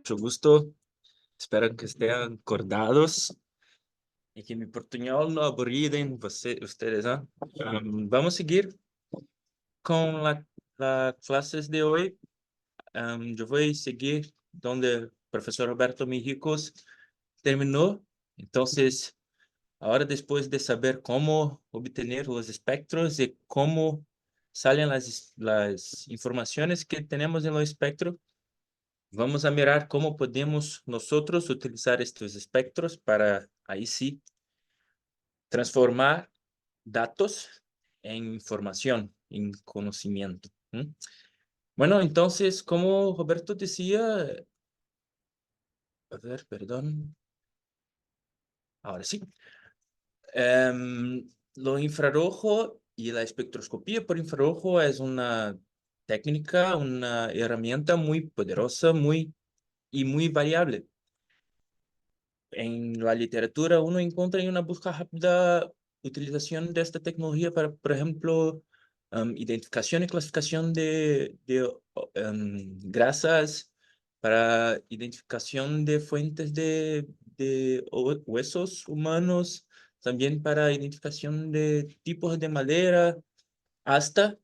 Mucho gusto. Espero que estén acordados y que mi portuñol no aburriden ustedes, ¿ah? Vamos a seguir con las clases de hoy. Yo voy a seguir donde el profesor Roberto Mijicos terminó. Entonces, ahora después de saber cómo obtener los espectros y cómo salen las informaciones que tenemos en los espectros, vamos a mirar cómo podemos nosotros utilizar estos espectros para, ahí sí, transformar datos en información, en conocimiento. ¿M? Bueno, entonces, como Roberto decía, a ver, perdón, ahora sí. Lo infrarrojo y la espectroscopía por infrarrojo es una técnica, una herramienta muy poderosa, muy variable. En la literatura uno encuentra en una búsqueda rápida utilización de esta tecnología para, por ejemplo, identificación y clasificación de grasas, para identificación de fuentes de huesos humanos, también para identificación de tipos de madera, hasta,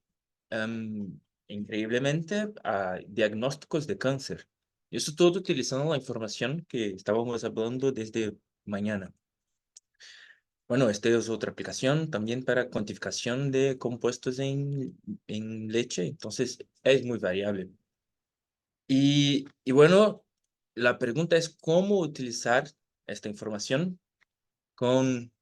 em, increíblemente, a diagnósticos de cáncer. Eso todo utilizando la información que estábamos hablando desde mañana. Bueno, esta es otra aplicación también para cuantificación de compuestos en leche, entonces es muy variable. Y bueno, la pregunta es cómo utilizar esta información con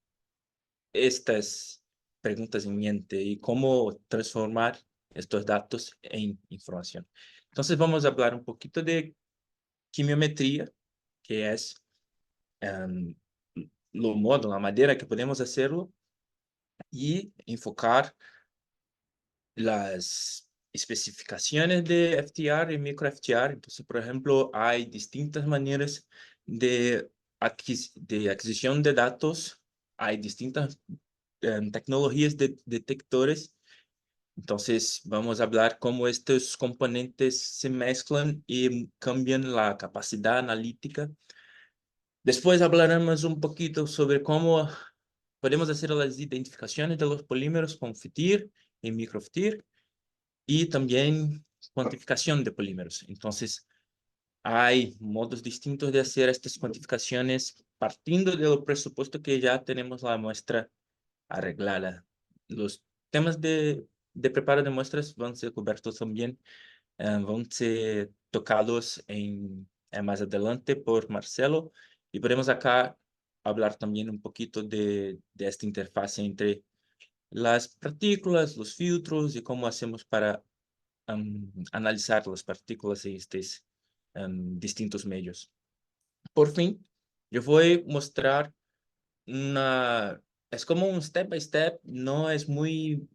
estas preguntas en mente y cómo transformar estos datos en información. Entonces vamos a hablar un poquito de quimiometría, que es em, lo modo, la manera que podemos hacerlo y enfocar las especificaciones de FTR y micro FTR. Entonces, por ejemplo, hay distintas maneras de adquisición de datos, hay distintas tecnologías de detectores. Entonces, vamos a hablar cómo estos componentes se mezclan y cambian la capacidad analítica. Después hablaremos un poquito sobre cómo podemos hacer las identificaciones de los polímeros con FTIR y microFTIR y también cuantificación de polímeros. Entonces, hay modos distintos de hacer estas cuantificaciones partiendo del presupuesto que ya tenemos la muestra arreglada. Los temas de preparo de muestras van a ser cubiertos también, van a ser tocados más adelante por Marcelo y podemos acá hablar también un poquito de esta interfaz entre las partículas, los filtros y cómo hacemos para analizar las partículas en estos distintos medios. Por fin, yo voy a mostrar es como un step by step, no es muy,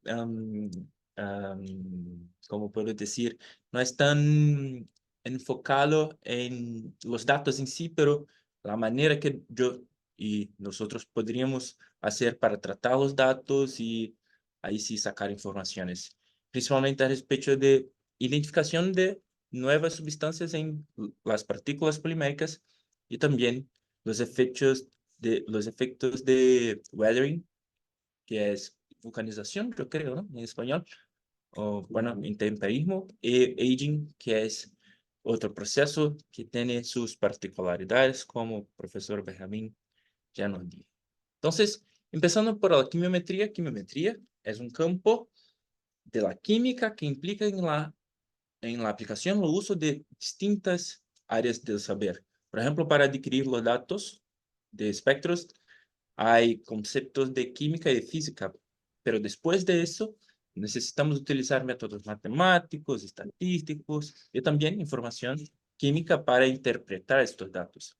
¿cómo puedo decir? No es tan enfocado en los datos en sí, pero la manera que yo y nosotros podríamos hacer para tratar los datos y ahí sí sacar informaciones, principalmente a respecto de identificación de nuevas sustancias en las partículas poliméricas y también los efectos de weathering, que es vulcanización, yo creo, ¿no? En español, o bueno, intemperismo, y aging, que es otro proceso que tiene sus particularidades, como el profesor Benjamín ya nos dijo. Entonces, empezando por la quimiometría. Quimiometría es un campo de la química que implica en la aplicación o uso de distintas áreas del saber. Por ejemplo, para adquirir los datos de espectros, hay conceptos de química y de física, pero después de eso necesitamos utilizar métodos matemáticos, estadísticos y también información química para interpretar estos datos.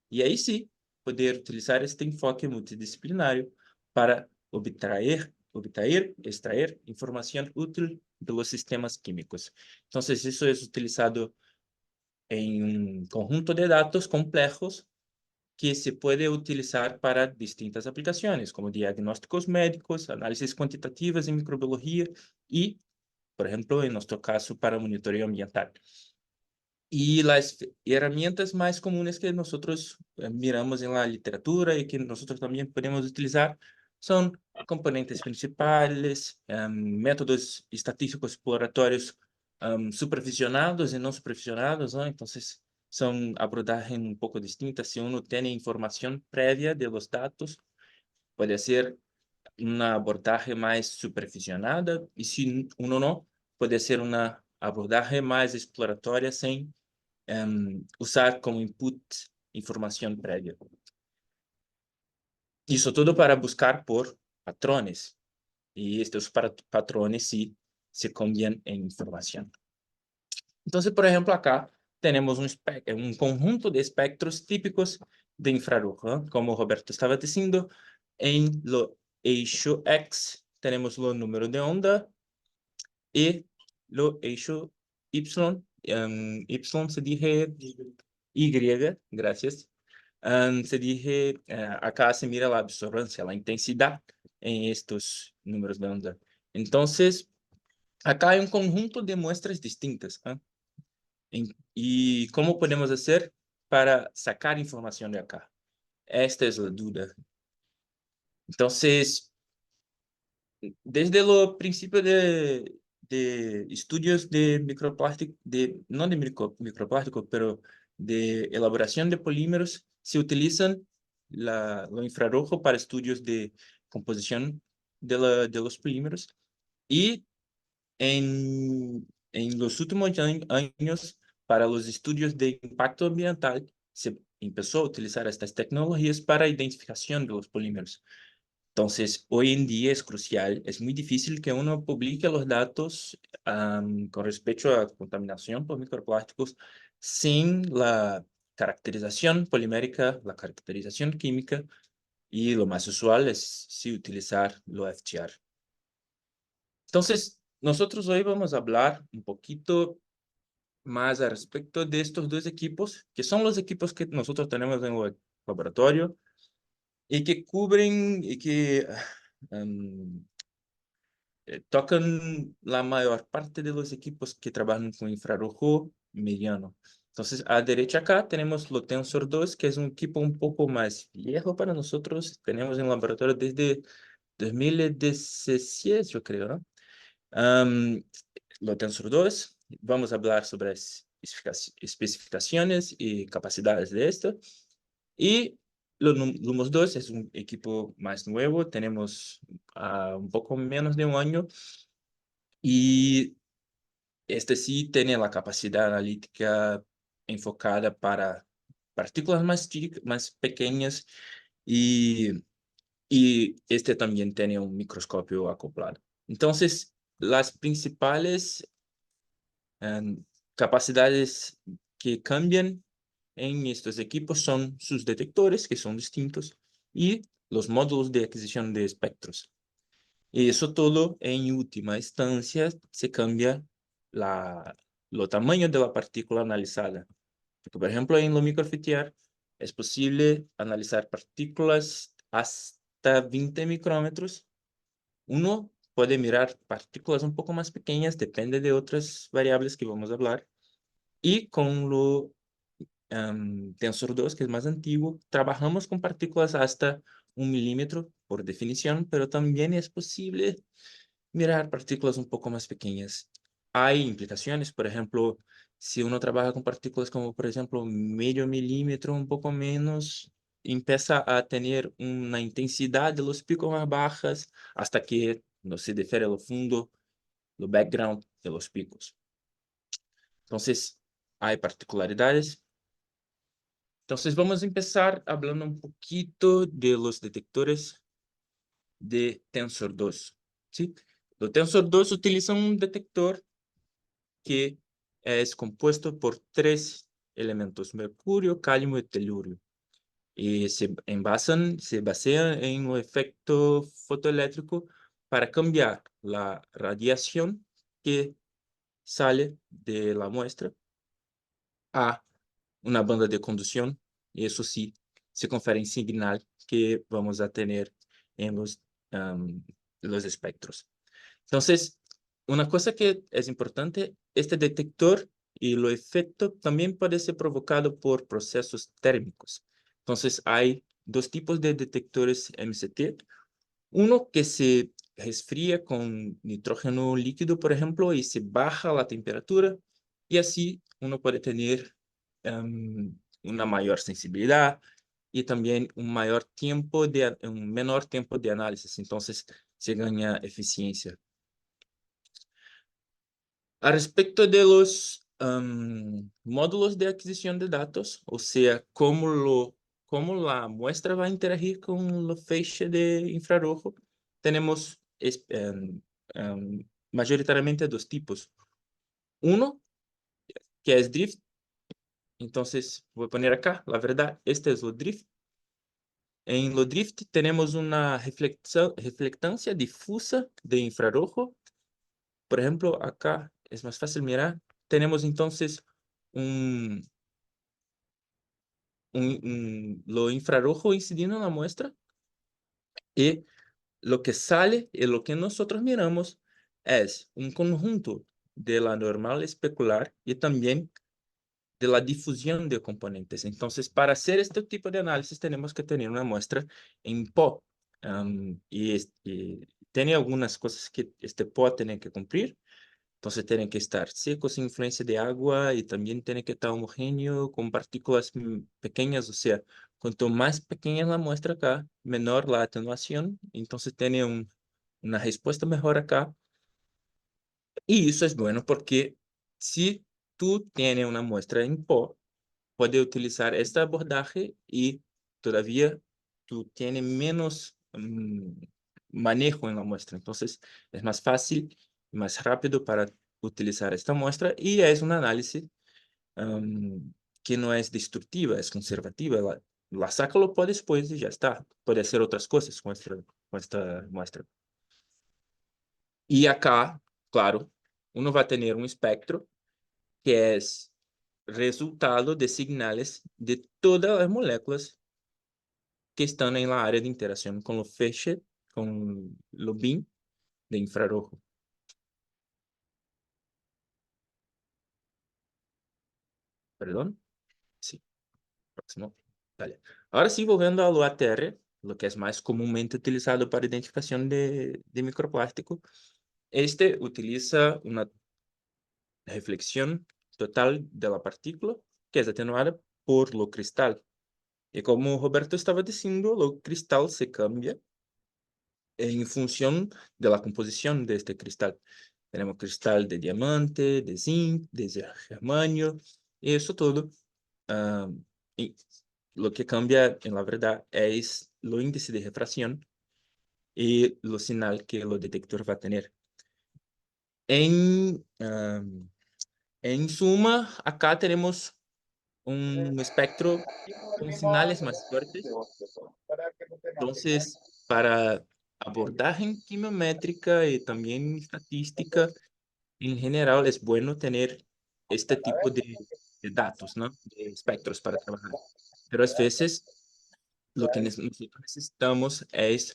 Y ahí sí, poder utilizar este enfoque multidisciplinario para extraer información útil de los sistemas químicos. Entonces, eso es utilizado en un conjunto de datos complejos que se puede utilizar para distintas aplicaciones, como diagnósticos médicos, análisis cuantitativas en microbiología y, por ejemplo, en nuestro caso, para monitoreo ambiental. Y las herramientas más comunes que nosotros miramos en la literatura y que nosotros también podemos utilizar son componentes principales, métodos estatísticos exploratorios supervisionados y no supervisionados, ¿no? Entonces, son abordajes un poco distintas. Si uno tiene información previa de los datos, puede ser una abordaje más supervisionada, y si uno no, puede ser una abordaje más exploratoria sin usar como input información previa. Eso todo para buscar por patrones. Y estos patrones sí se convierten en información. Entonces, por ejemplo, acá tenemos un conjunto de espectros típicos de infrarrojo, ¿no? Como Roberto estaba diciendo, en lo eixo X tenemos los números de onda y lo eixo Y. Y se dije Y, gracias. Se dije, acá se mira la absorbancia, la intensidad en estos números de onda. Entonces, acá hay un conjunto de muestras distintas, ¿eh? ¿Y cómo podemos hacer para sacar información de acá? Esta es la duda. Entonces, desde los principios de estudios de microplástico, no de microplástico, pero de elaboración de polímeros, se utilizan lo infrarrojo para estudios de composición de los polímeros. Y en los últimos años, para los estudios de impacto ambiental, se empezó a utilizar estas tecnologías para identificación de los polímeros. Entonces, hoy en día es crucial, es muy difícil que uno publique los datos con respecto a contaminación por microplásticos sin la caracterización polimérica, la caracterización química, y lo más usual es sí utilizar lo FTR. Entonces, nosotros hoy vamos a hablar un poquito más al respecto de estos dos equipos, que son los equipos que nosotros tenemos en el laboratorio y que cubren y que um, tocan la mayor parte de los equipos que trabajan con infrarrojo mediano. Entonces, a la derecha acá tenemos lo Tensor 2, que es un equipo un poco más viejo para nosotros. Tenemos en el laboratorio desde 2016, yo creo, ¿no? Lo Tensor 2, vamos a hablar sobre las especificaciones y capacidades de esto. Y Lumos 2 es un equipo más nuevo, tenemos un poco menos de un año, y este sí tiene la capacidad analítica enfocada para partículas más pequeñas, y, y este también tiene un microscopio acoplado. Entonces, las principales capacidades que cambian en estos equipos son sus detectores, que son distintos, y los módulos de adquisición de espectros. Y eso todo, en última instancia, se cambia lo tamaño de la partícula analizada. Porque, por ejemplo, en lo microfitear es posible analizar partículas hasta 20 micrómetros. Uno puede mirar partículas un poco más pequeñas, depende de otras variables que vamos a hablar. Y con lo Tensor 2, que es más antiguo, trabajamos con partículas hasta 1 milímetro por definición, pero también es posible mirar partículas un poco más pequeñas. Hay implicaciones, por ejemplo, si uno trabaja con partículas como, por ejemplo, 0,5 milímetro, un poco menos, empieza a tener una intensidad de los picos más bajas hasta que no se difiere lo fondo, lo background de los picos. Entonces, hay particularidades. Entonces, vamos a empezar hablando un poquito de los detectores de Tensor 2, ¿sí? Los Tensor 2 utilizan un detector que es compuesto por 3 elementos: mercurio, cadmio y telurio. Y se basean en un efecto fotoeléctrico para cambiar la radiación que sale de la muestra a una banda de conducción, y eso sí se confiere en señal que vamos a tener en los espectros. Entonces, una cosa que es importante, este detector y el efecto también puede ser provocado por procesos térmicos. Entonces, hay dos tipos de detectores MCT. Uno que se resfría con nitrógeno líquido, por ejemplo, y se baja la temperatura, y así uno puede tener una mayor sensibilidad y también un menor tiempo de análisis. Entonces, se gana eficiencia. A respecto de los módulos de adquisición de datos, o sea, cómo la muestra va a interagir con el feixe de infrarrojo, tenemos mayoritariamente dos tipos. Uno, que es drift. Entonces, voy a poner acá, la verdad, este es el drift. En lo drift tenemos una reflectancia difusa de infrarrojo. Por ejemplo, acá es más fácil mirar. Tenemos entonces un, lo infrarrojo incidiendo en la muestra, y lo que sale y lo que nosotros miramos es un conjunto de la normal especular y también de la difusión de componentes. Entonces, para hacer este tipo de análisis tenemos que tener una muestra en PO. Y tiene algunas cosas que este PO tiene que cumplir. Entonces tiene que estar seco sin influencia de agua y también tiene que estar homogéneo con partículas pequeñas. O sea, cuanto más pequeña la muestra acá, menor la atenuación. Entonces tiene una respuesta mejor acá. Y eso es bueno porque si tú tienes una muestra en PO, puedes utilizar este abordaje y todavía tú tienes menos manejo en la muestra. Entonces es más fácil, más rápido para utilizar esta muestra, y es un análisis que no es destructiva, es conservativa. La saca lo puede después y ya está. Puede hacer otras cosas con esta muestra. Y acá, claro, uno va a tener un espectro que es resultado de señales de todas las moléculas que están en la área de interacción con lo feixe, con lo BIM de infrarrojo. Perdón. Sí, próximo. Dale. Ahora sí, volviendo a lo ATR, lo que es más comúnmente utilizado para identificación de microplástico. Este utiliza una reflexión total de la partícula, que es atenuada por lo cristal. Y como Roberto estaba diciendo, lo cristal se cambia en función de la composición de este cristal. Tenemos cristal de diamante, de zinc, de germanio, y eso todo. ah, y lo que cambia, en la verdad, es lo índice de refracción y lo señal que el detector va a tener. En, en suma, acá tenemos un espectro con señales más fuertes. Entonces, para abordaje quimiométrica y también estadística, en general es bueno tener este tipo de datos, ¿no? De espectros para trabajar. Pero a veces lo que nosotros necesitamos es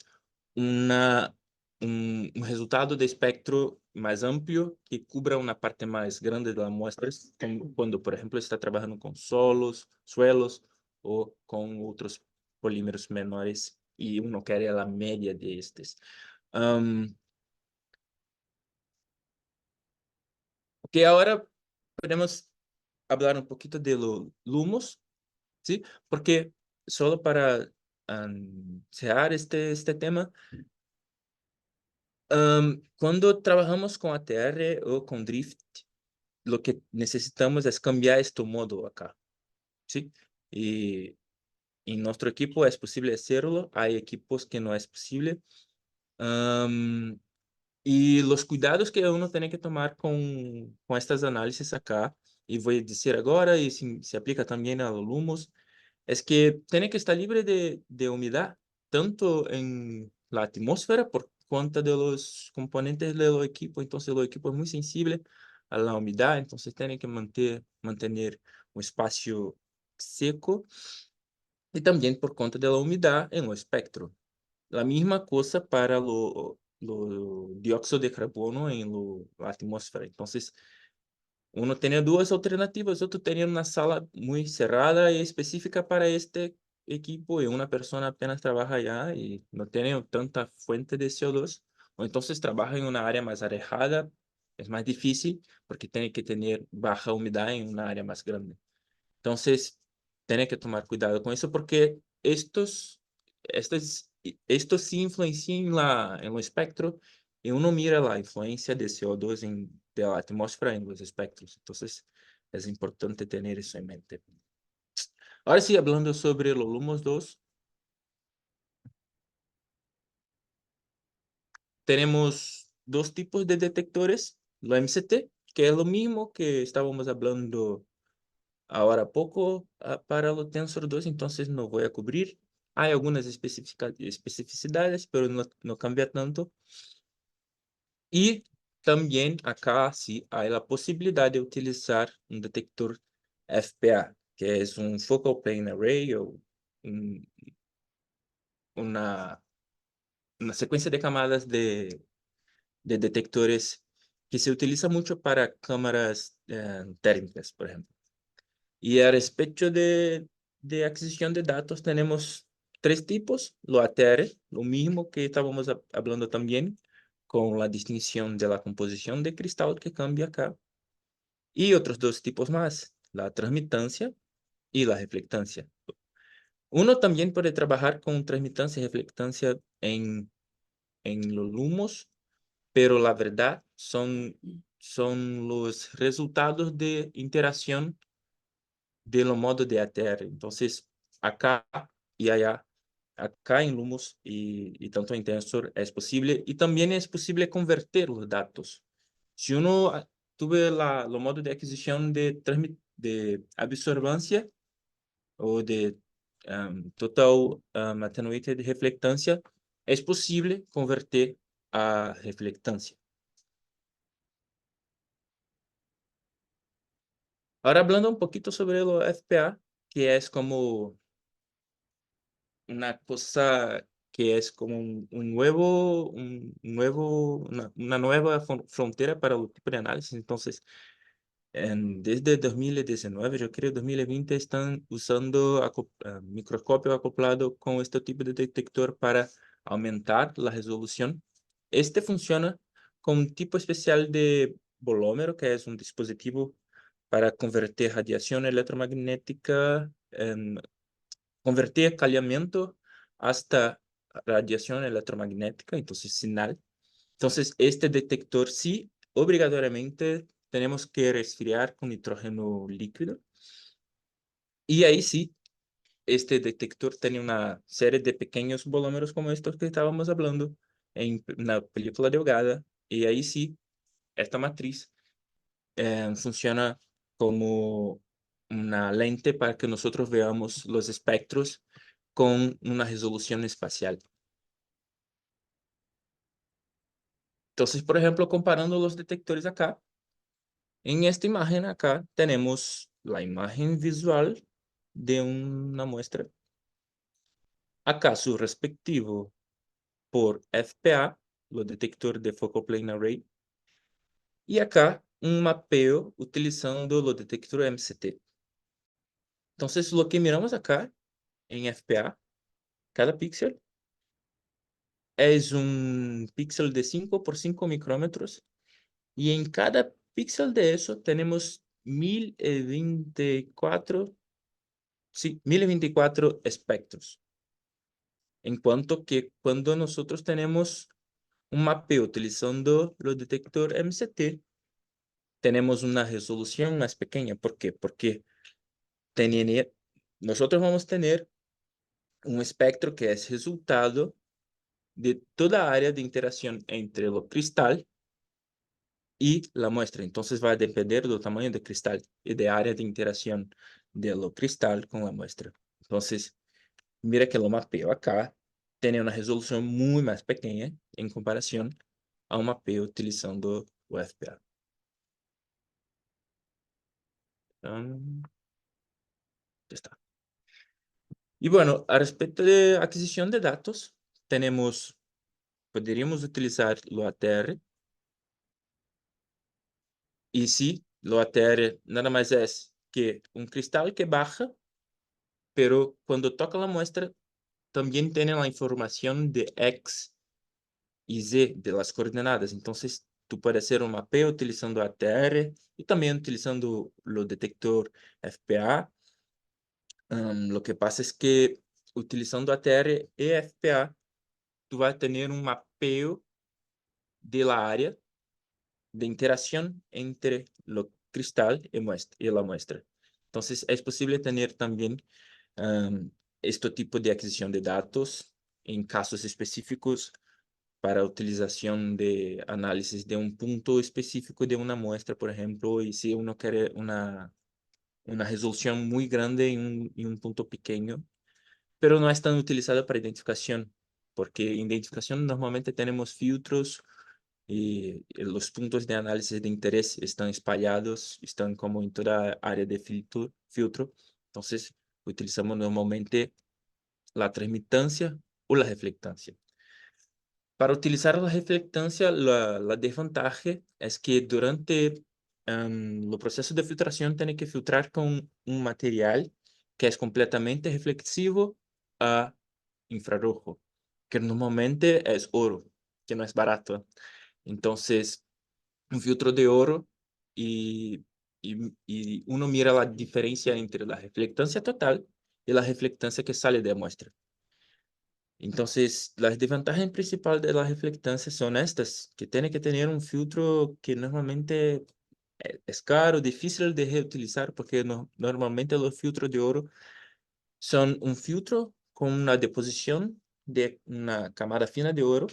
una, un resultado de espectro más amplio que cubra una parte más grande de las muestras, cuando, por ejemplo, está trabajando con suelos o con otros polímeros menores y uno quiere la media de estos. Que ahora podemos hablar un poquito de los lumos, ¿sí? Porque solo para cerrar este tema, cuando trabajamos con ATR o con Drift, lo que necesitamos es cambiar este modo acá, ¿sí? Y en nuestro equipo es posible hacerlo, hay equipos que no es posible. Am, y los cuidados que uno tiene que tomar con estas análisis acá, y voy a decir ahora, y se aplica también a los lumos, es que tiene que estar libre de humedad, tanto en la atmósfera por cuenta de los componentes del equipo. Entonces, el equipo es muy sensible a la humedad, entonces tiene que mantener un espacio seco, y también por cuenta de la humedad en el espectro. La misma cosa para lo dióxido de carbono en la atmósfera. Entonces, Uno tenía dos alternativas, otro tenía una sala muy cerrada y específica para este equipo y una persona apenas trabaja allá y no tiene tanta fuente de CO2, o entonces trabaja en una área más alejada, es más difícil porque tiene que tener baja humedad en una área más grande. Entonces, tiene que tomar cuidado con eso porque estos sí influencian en el espectro y uno mira la influencia de CO2 de la atmósfera en los espectros. Entonces, es importante tener eso en mente. Ahora sí, hablando sobre los LUMOS 2, tenemos dos tipos de detectores. Lo MCT, que es lo mismo que estábamos hablando ahora poco para lo Tensor 2, entonces no voy a cubrir. Hay algunas especificidades, pero no cambia tanto. Y también acá sí hay la posibilidad de utilizar un detector FPA, que es un Focal Plane Array o un- una, una secuencia de camadas de detectores que se utiliza mucho para cámaras térmicas, por ejemplo. Y a respecto de adquisición de datos, tenemos tres tipos. Lo ATR, lo mismo que estábamos hablando también, con la distinción de la composición de cristal que cambia acá. Y otros dos tipos más, la transmitancia y la reflectancia. Uno también puede trabajar con transmitancia y reflectancia en los lumos, pero la verdad son los resultados de interacción de lo modo de ATR. Entonces, acá y allá, acá en Lumos y tanto en Tensor es posible, y también es posible convertir los datos. Si uno tuve lo modo de adquisición de absorbancia o de total attenuated reflectancia, es posible convertir a reflectancia. Ahora hablando un poquito sobre lo FPA, que es como una cosa que es como una nueva frontera para el tipo de análisis. Entonces, desde 2019, yo creo 2020, están usando microscopio acoplado con este tipo de detector para aumentar la resolución. Este funciona con un tipo especial de bolómero, que es un dispositivo para convertir radiación electromagnética convertir calentamiento hasta radiación electromagnética, entonces señal. Entonces, este detector sí, obligatoriamente tenemos que resfriar con nitrógeno líquido. Y ahí sí, este detector tiene una serie de pequeños bolómeros como estos que estábamos hablando en la película delgada. Y ahí sí, esta matriz funciona como una lente para que nosotros veamos los espectros con una resolución espacial. Entonces, por ejemplo, comparando los detectores acá, en esta imagen acá tenemos la imagen visual de una muestra. Acá su respectivo por FPA, los detectores de Focal Plane Array. Y acá un mapeo utilizando los detectores MCT. Entonces, lo que miramos acá en FPA, cada píxel es un píxel de 5 por 5 micrómetros y en cada píxel de eso tenemos 1024, sí, 1024 espectros. En cuanto que cuando nosotros tenemos un mapeo utilizando los detector MCT, tenemos una resolución más pequeña. ¿Por qué? Porque nosotros vamos a tener un espectro que es resultado de toda área de interacción entre lo cristal y la muestra. Entonces va a depender del tamaño del cristal y de área de interacción de lo cristal con la muestra. Entonces, mira que lo mapeo acá tiene una resolución muy más pequeña en comparación a un mapeo utilizando o FPA. Ya está. Y bueno, a respecto de adquisición de datos, podríamos utilizar lo ATR y sí, Lo ATR nada más es que un cristal que baja, pero cuando toca la muestra, también tiene la información de X y Z de las coordenadas. Entonces, tú puedes hacer un mapeo utilizando ATR y también utilizando los detector FPA. Lo que pasa es que utilizando ATR y FPA, tú vas a tener un mapeo de la área de interacción entre lo cristal y la muestra. Entonces, es posible tener también este tipo de adquisición de datos en casos específicos para utilización de análisis de un punto específico de una muestra, por ejemplo, y si uno quiere una resolución muy grande en un punto pequeño, pero no es tan utilizada para identificación, porque en identificación normalmente tenemos filtros y los puntos de análisis de interés están espalhados, están como en toda área de filtro. Entonces, utilizamos normalmente la transmitancia o la reflectancia. Para utilizar la reflectancia, la desventaja es que durante el proceso de filtración tiene que filtrar con un material que es completamente reflexivo a infrarrojo, que normalmente es oro, que no es barato. Entonces, un filtro de oro y, y uno mira la diferencia entre la reflectancia total y la reflectancia que sale de muestra. Entonces, las desventajas principales de la reflectancia son estas, que tiene que tener un filtro que normalmente es caro, difícil de reutilizar, porque normalmente los filtros de oro son un filtro con una deposición de una camada fina de oro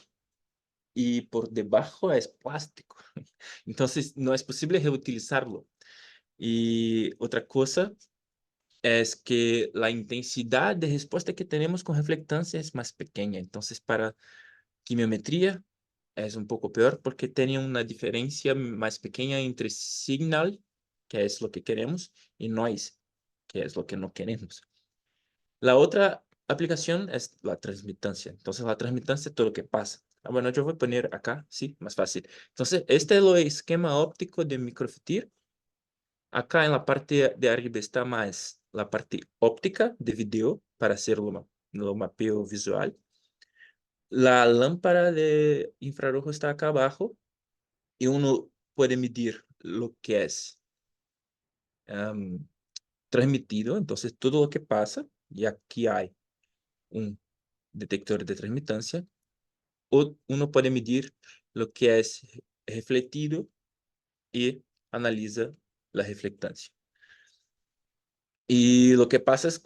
y por debajo es plástico. Entonces, no es posible reutilizarlo. Y otra cosa es que la intensidad de respuesta que tenemos con reflectancia es más pequeña. Entonces, para quimiometría es un poco peor porque tiene una diferencia más pequeña entre signal, que es lo que queremos, y noise, que es lo que no queremos. La otra aplicación es la transmitancia. Entonces, la transmitancia es todo lo que pasa. Bueno, yo voy a poner acá, sí, más fácil. Entonces, este es el esquema óptico de microfitir. Acá en la parte de arriba está más la parte óptica de video para hacer lo mapeo visual. La lámpara de infrarrojo está acá abajo y uno puede medir lo que es am, transmitido, entonces todo lo que pasa, y aquí hay un detector de transmitancia, o uno puede medir lo que es refletido y analiza la reflectancia. Y lo que pasa es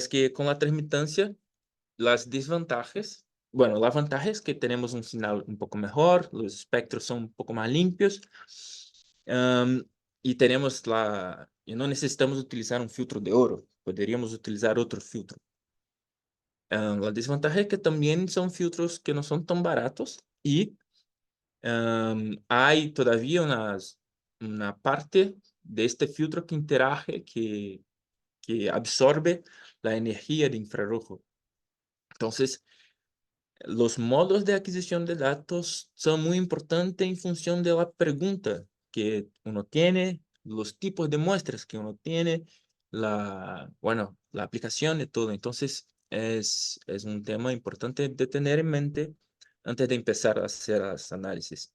que con la transmitancia, las desventajas, bueno, la ventaja es que tenemos un señal un poco mejor, los espectros son un poco más limpios, am, y y no necesitamos utilizar un filtro de oro, podríamos utilizar otro filtro. La desventaja es que también son filtros que no son tan baratos y hay todavía una parte de este filtro que interage, que absorbe la energía de infrarrojo. Entonces, los modos de adquisición de datos son muy importantes en función de la pregunta que uno tiene, los tipos de muestras que uno tiene, la aplicación y todo. Entonces, es un tema importante de tener en mente antes de empezar a hacer los análisis.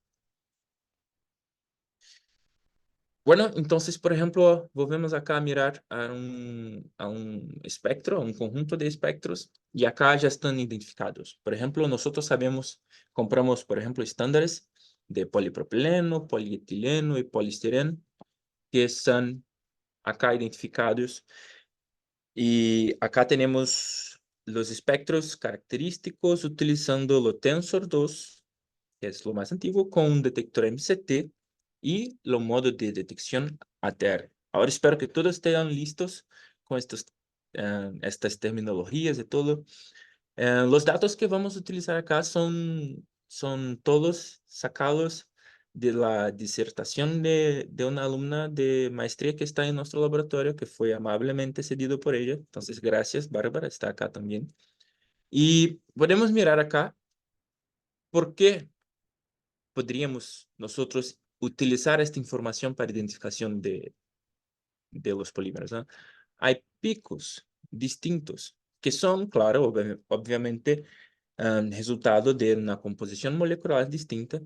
Bueno, entonces, por ejemplo, volvemos acá a mirar a un espectro, a un conjunto de espectros, y acá ya están identificados. Por ejemplo, nosotros compramos, por ejemplo, estándares de polipropileno, polietileno y poliestireno, que están acá identificados. Y acá tenemos los espectros característicos utilizando lo Tensor 2, que es lo más antiguo, con un detector MCT y los modos de detección ATR. Ahora espero que todos estén listos con estas terminologías y todo. Los datos que vamos a utilizar acá son todos sacados de la disertación de una alumna de maestría que está en nuestro laboratorio, que fue amablemente cedido por ella. Entonces, gracias, Bárbara, está acá también. Y podemos mirar acá por qué podríamos nosotros utilizar esta información para identificación de los polímeros, ¿no? Hay picos distintos que son, claro, obviamente, resultado de una composición molecular distinta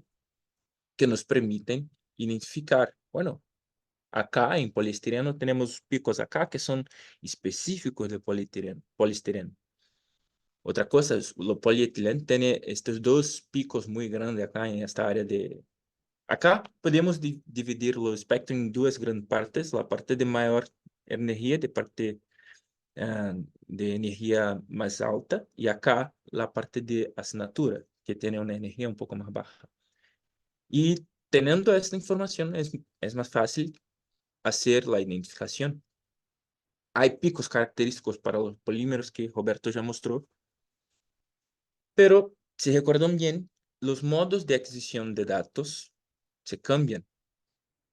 que nos permiten identificar, bueno, acá en poliestireno tenemos picos acá que son específicos de poliestireno. Otra cosa es, lo polietileno tiene estos dos picos muy grandes acá en esta área de... Acá podemos dividir el espectro en dos grandes partes, la parte de mayor energía, de parte de energía más alta, y acá la parte de asignatura, que tiene una energía un poco más baja. Y teniendo esta información es más fácil hacer la identificación. Hay picos característicos para los polímeros que Roberto ya mostró, pero si recuerdan bien, los modos de adquisición de datos se cambian.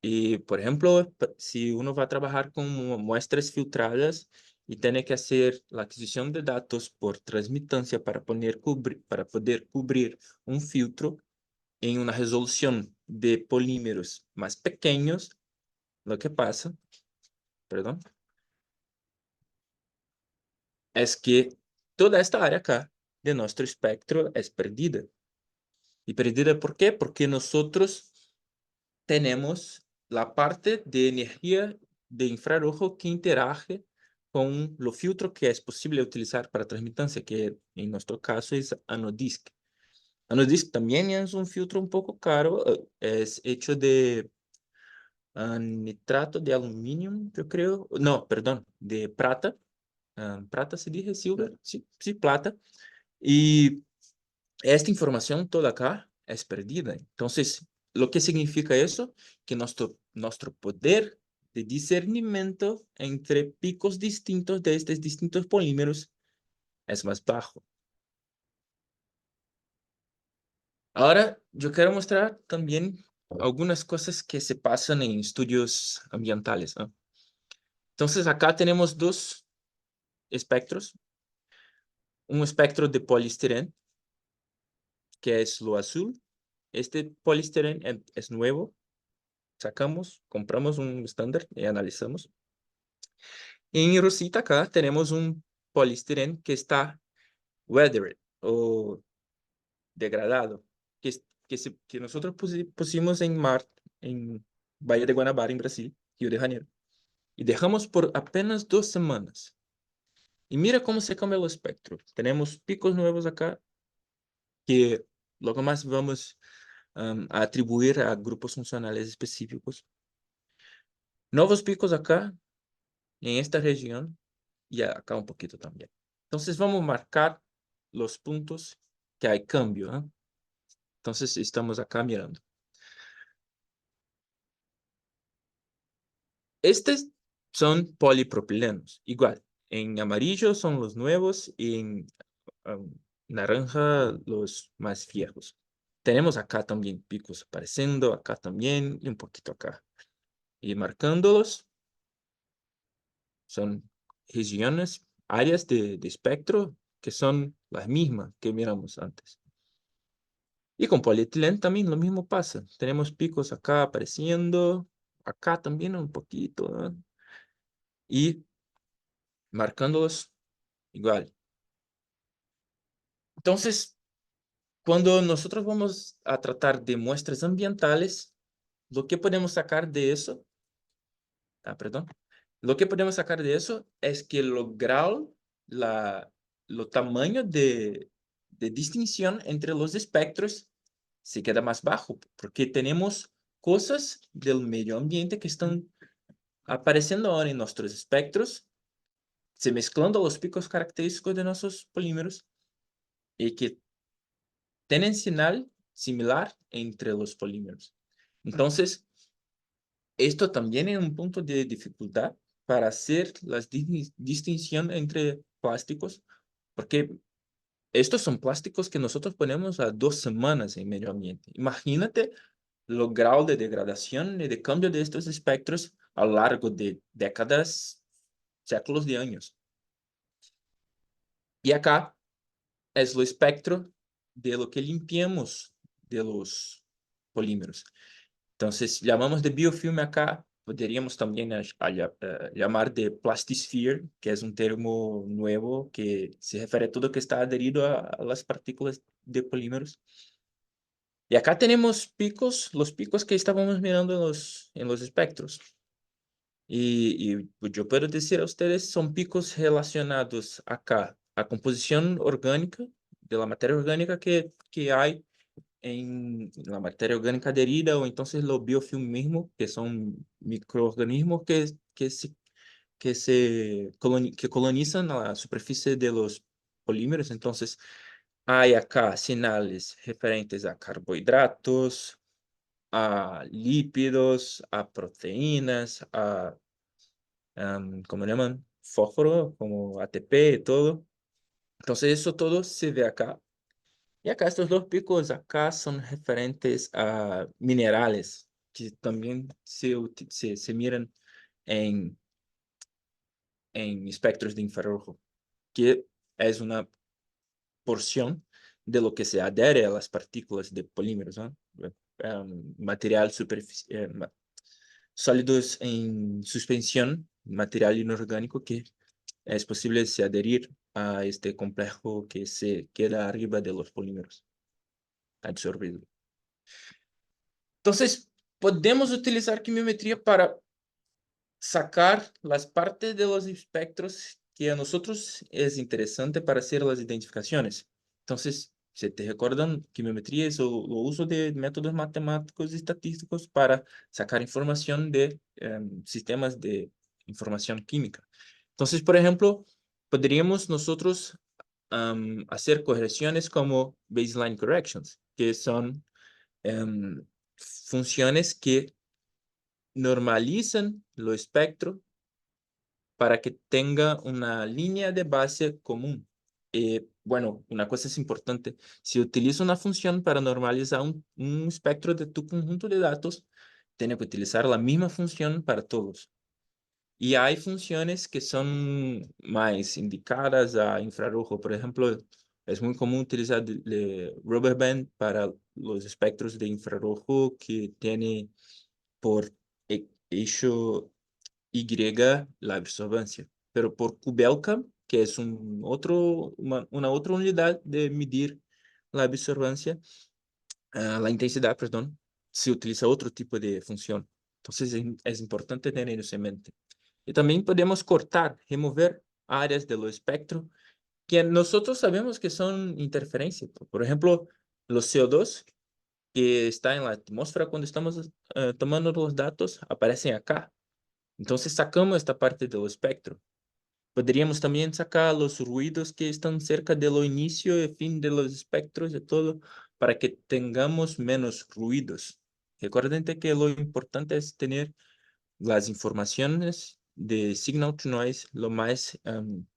Y, por ejemplo, si uno va a trabajar con muestras filtradas y tiene que hacer la adquisición de datos por transmitancia para poder cubrir un filtro en una resolución de polímeros más pequeños, lo que pasa, perdón, es que toda esta área acá de nuestro espectro es perdida. ¿Y perdida por qué? Porque nosotros tenemos la parte de energía de infrarrojo que interage con lo filtro que es posible utilizar para transmitancia, que en nuestro caso es Anodisk. Anodisk también es un filtro un poco caro, es hecho de nitrato de aluminio, yo creo. No, perdón, de plata. Plata se dice, silver, sí, sí, plata. Y esta información toda acá es perdida. Entonces, ¿lo que significa eso? Que nuestro poder de discernimiento entre picos distintos de estos distintos polímeros es más bajo. Ahora, yo quiero mostrar también algunas cosas que se pasan en estudios ambientales, ¿no? Entonces, acá tenemos dos espectros. Un espectro de poliestireno, que es lo azul. Este poliestireno es nuevo. Sacamos, compramos un estándar y analizamos. En rosita acá tenemos un poliestireno que está weathered o degradado, que nosotros pusimos en Bahía de Guanabara, en Brasil, Río de Janeiro, y dejamos por apenas 2 semanas. Y mira cómo se cambia el espectro. Tenemos picos nuevos acá que luego más vamos a atribuir a grupos funcionales específicos. Nuevos picos acá, en esta región, y acá un poquito también. Entonces vamos a marcar los puntos que hay cambio, ¿eh? Entonces estamos acá mirando. Estos son polipropilenos, igual. En amarillo son los nuevos y en naranja los más viejos. Tenemos acá también picos apareciendo, acá también y un poquito acá. Y marcándolos son regiones, áreas de espectro que son las mismas que miramos antes. Y con polietileno también lo mismo pasa. Tenemos picos acá apareciendo, acá también un poquito, ¿no? Y marcándolos igual. Entonces, cuando nosotros vamos a tratar de muestras ambientales, lo que podemos sacar de eso, perdón, lo que podemos sacar de eso es que lo grado, lo tamaño de distinción entre los espectros se queda más bajo, porque tenemos cosas del medio ambiente que están apareciendo ahora en nuestros espectros, se mezclando los picos característicos de nuestros polímeros y que tienen señal similar entre los polímeros. Entonces, esto también es un punto de dificultad para hacer la distinción entre plásticos, porque estos son plásticos que nosotros ponemos a 2 semanas en medio ambiente. Imagínate lo grado de degradación y de cambio de estos espectros a lo largo de décadas, séculos de años. Y acá es lo espectro de lo que limpiamos de los polímeros. Entonces, llamamos de biofilme acá, podríamos también llamar de plastisphere, que es un termo nuevo que se refiere a todo que está adherido a las partículas de polímeros. Y acá tenemos picos, los picos que estábamos mirando en los espectros. Pues, yo puedo decir a ustedes, son picos relacionados acá a composición orgánica, de la materia orgánica que hay en la materia orgánica adherida, o entonces los biofilm mismo, que son microorganismos que colonizan la superficie de los polímeros. Entonces, hay acá señales referentes a carbohidratos, a lípidos, a proteínas, ¿cómo le llaman? Fósforo, como ATP y todo. Entonces, eso todo se ve acá. Y acá estos dos picos acá son referentes a minerales que también se miran en, en espectros de infrarrojo, que es una porción de lo que se adhiere a las partículas de polímeros, ¿no? Material sólidos en suspensión, material inorgánico que es posible se adherir a este complejo que se queda arriba de los polímeros absorbido. Entonces, podemos utilizar quimiometría para sacar las partes de los espectros que a nosotros es interesante para hacer las identificaciones. Entonces, si te recuerdan, quimiometría es el uso de métodos matemáticos y estatísticos para sacar información de sistemas de información química. Entonces, por ejemplo, podríamos nosotros hacer correcciones como baseline corrections, que son funciones que normalizan lo espectro para que tenga una línea de base común. Bueno, una cosa es importante. Si utilizo una función para normalizar un espectro de tu conjunto de datos, tiene que utilizar la misma función para todos. Y hay funciones que son más indicadas a infrarrojo. Por ejemplo, es muy común utilizar rubber band para los espectros de infrarrojo que tiene por eixo Y la absorbancia. Pero por Kubelka, que es una otra unidad de medir la absorbancia, la intensidad, perdón, se utiliza otro tipo de función. Entonces es importante tener eso en mente. Y también podemos cortar, remover áreas del espectro que nosotros sabemos que son interferencia. Por ejemplo, los CO2 que está en la atmósfera cuando estamos tomando los datos aparecen acá. Entonces sacamos esta parte del espectro. Podríamos también sacar los ruidos que están cerca de lo inicio y fin de los espectros y todo para que tengamos menos ruidos. Recuerden que lo importante es tener las informaciones de signal to noise lo más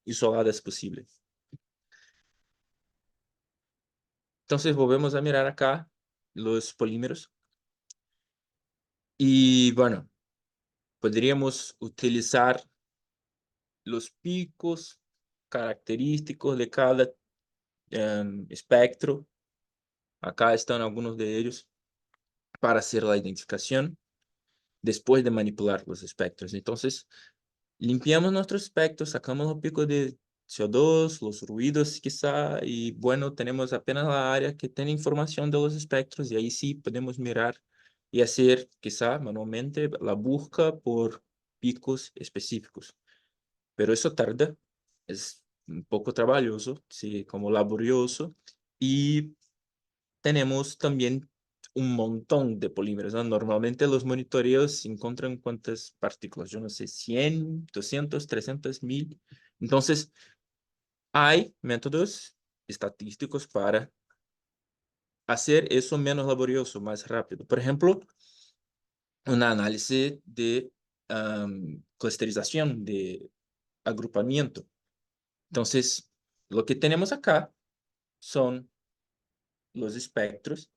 isoladas posible. Entonces volvemos a mirar acá los polímeros. Y bueno, podríamos utilizar los picos característicos de cada espectro. Acá están algunos de ellos para hacer la identificación después de manipular los espectros. Entonces, limpiamos nuestros espectros, sacamos los picos de CO2, los ruidos quizá, y bueno, tenemos apenas la área que tiene información de los espectros, y ahí sí podemos mirar y hacer quizá manualmente la búsqueda por picos específicos. Pero eso tarda, es un poco trabajoso, sí, como laborioso, y tenemos también un montón de polímeros, ¿no? Normalmente los monitoreos se encuentran cuántas partículas, yo no sé, 100, 200, 300, 1000. Entonces, hay métodos estatísticos para hacer eso menos laborioso, más rápido. Por ejemplo, un análisis de clusterización, de agrupamiento. Entonces, lo que tenemos acá son los espectros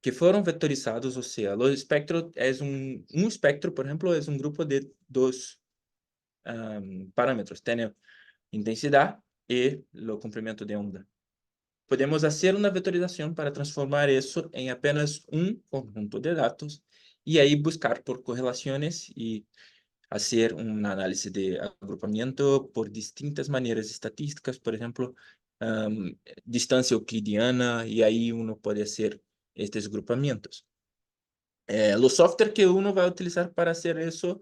que fueron vectorizados, o sea, los espectros es un espectro, por ejemplo, es un grupo de dos parámetros, tiene intensidad y lo comprimento de onda. Podemos hacer una vectorización para transformar eso en apenas un conjunto de datos y ahí buscar por correlaciones y hacer un análisis de agrupamiento por distintas maneras estadísticas, por ejemplo, distancia euclidiana, y ahí uno puede hacer estos agrupamientos. Los software que uno va a utilizar para hacer eso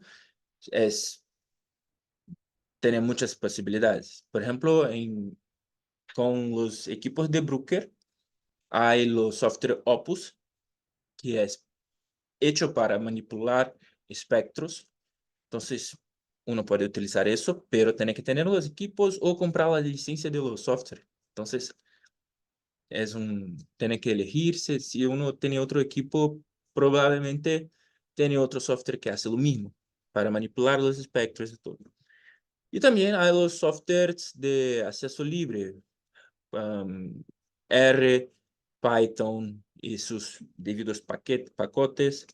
tiene muchas posibilidades. Por ejemplo, con los equipos de Bruker hay los software Opus, que es hecho para manipular espectros. Entonces, uno puede utilizar eso, pero tiene que tener los equipos o comprar la licencia de los software. Entonces, tiene que elegirse. Si uno tiene otro equipo, probablemente tiene otro software que hace lo mismo para manipular los espectros y todo. Y también hay los softwares de acceso libre, R, Python y sus debidos pacotes,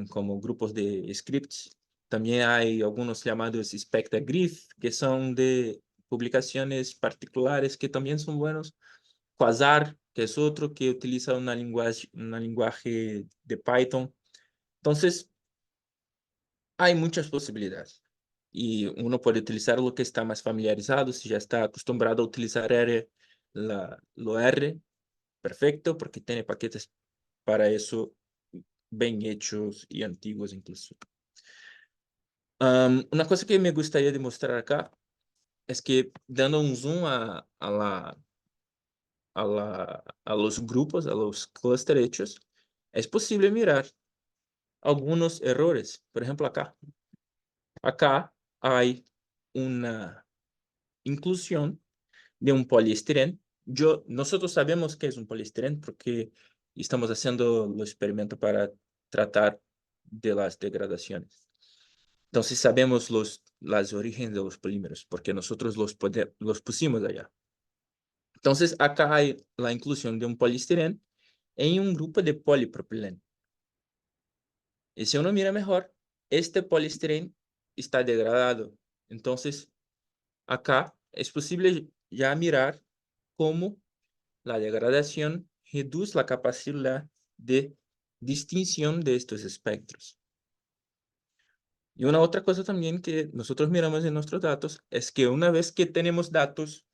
como grupos de scripts. También hay algunos llamados SpectaGraph, que son de publicaciones particulares que también son buenos. Quasar, que es otro que utiliza una lenguaje de Python. Entonces, hay muchas posibilidades. Y uno puede utilizar lo que está más familiarizado. Si ya está acostumbrado a utilizar R, lo R, perfecto, porque tiene paquetes para eso bien hechos y antiguos incluso. Una cosa que me gustaría demostrar acá es que dando un zoom a los grupos, a los clusters hechos, es posible mirar algunos errores. Por ejemplo, acá hay una inclusión de un poliestireno. Nosotros sabemos que es un poliestireno porque estamos haciendo los experimentos para tratar de las degradaciones. Entonces sabemos las orígenes de los polímeros porque nosotros los pusimos allá. Entonces acá hay la inclusión de un poliestireno en un grupo de polipropileno. Y si uno mira mejor, este poliestireno está degradado. Entonces acá es posible ya mirar cómo la degradación reduce la capacidad de distinción de estos espectros. Y una otra cosa también que nosotros miramos en nuestros datos es que una vez que tenemos datos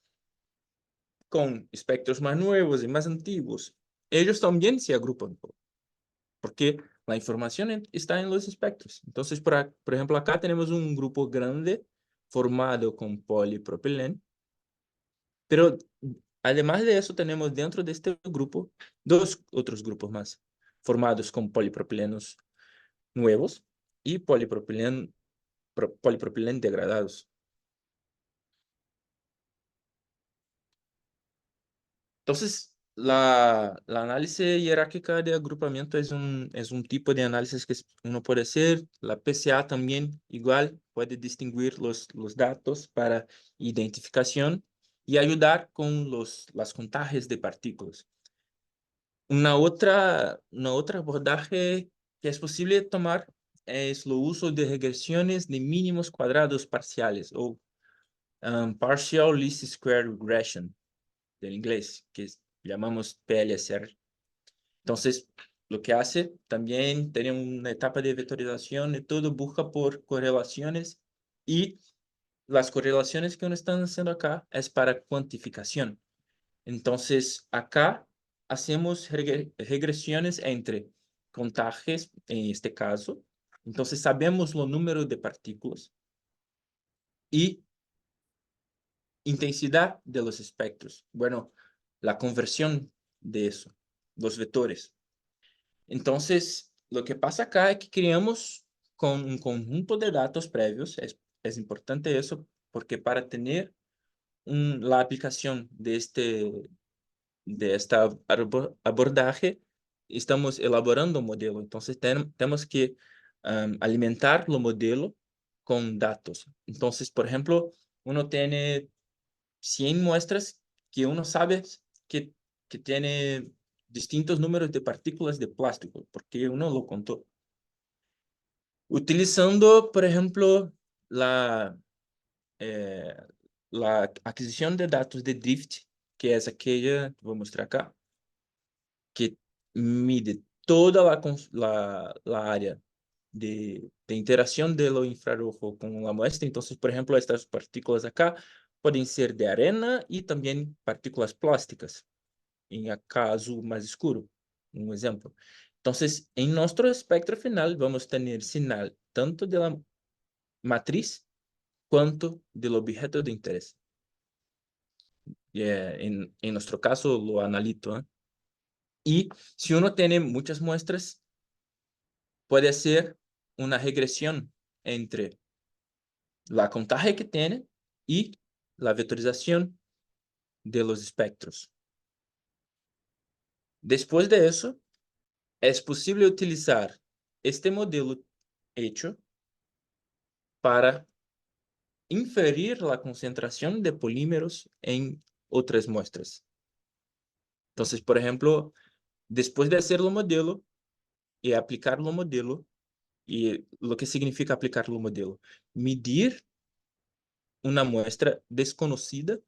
con espectros más nuevos y más antiguos, ellos también se agrupan, porque la información está en los espectros. Entonces, por ejemplo, acá tenemos un grupo grande formado con polipropileno, pero además de eso tenemos dentro de este grupo dos otros grupos más, formados con polipropilenos nuevos y polipropileno degradados. Entonces, la análisis jerárquica de agrupamiento es un tipo de análisis que uno puede hacer. La PCA también igual puede distinguir los datos para identificación y ayudar con las contajes de partículas. Una otra abordaje que es posible tomar es el uso de regresiones de mínimos cuadrados parciales o Partial Least Square Regression del inglés, que llamamos PLSR. Entonces, lo que hace también tiene una etapa de vectorización y todo busca por correlaciones, y las correlaciones que uno está haciendo acá es para cuantificación. Entonces, acá hacemos regresiones entre contajes, en este caso. Entonces, sabemos los números de partículas y intensidad de los espectros. Bueno, la conversión de eso, los vectores. Entonces, lo que pasa acá es que creamos con un conjunto de datos previos. Es importante eso porque para tener la aplicación de esta abordaje, estamos elaborando un modelo. Entonces, tenemos que alimentar el modelo con datos. Entonces, por ejemplo, uno tiene 100 muestras que uno sabe que, que tiene distintos números de partículas de plástico, porque uno lo contó. Utilizando, por ejemplo, eh, la adquisición de datos de Drift, que es aquella, voy a mostrar acá, que mide toda la área de interacción de lo infrarrojo con la muestra. Entonces, por ejemplo, estas partículas acá pueden ser de arena y también partículas plásticas, en acá azul más oscuro, un ejemplo. Entonces, en nuestro espectro final vamos a tener señal tanto de la matriz quanto del objeto de interés. En nuestro caso, lo analito, ¿eh? Y si uno tiene muchas muestras, puede hacer una regresión entre la contaje que tiene y la vectorización de los espectros. Después de eso, es posible utilizar este modelo hecho para inferir la concentración de polímeros en otras muestras. Entonces, por ejemplo, después de hacer el modelo y aplicarlo al modelo, y lo que significa aplicarlo al modelo, medir una muestra desconocida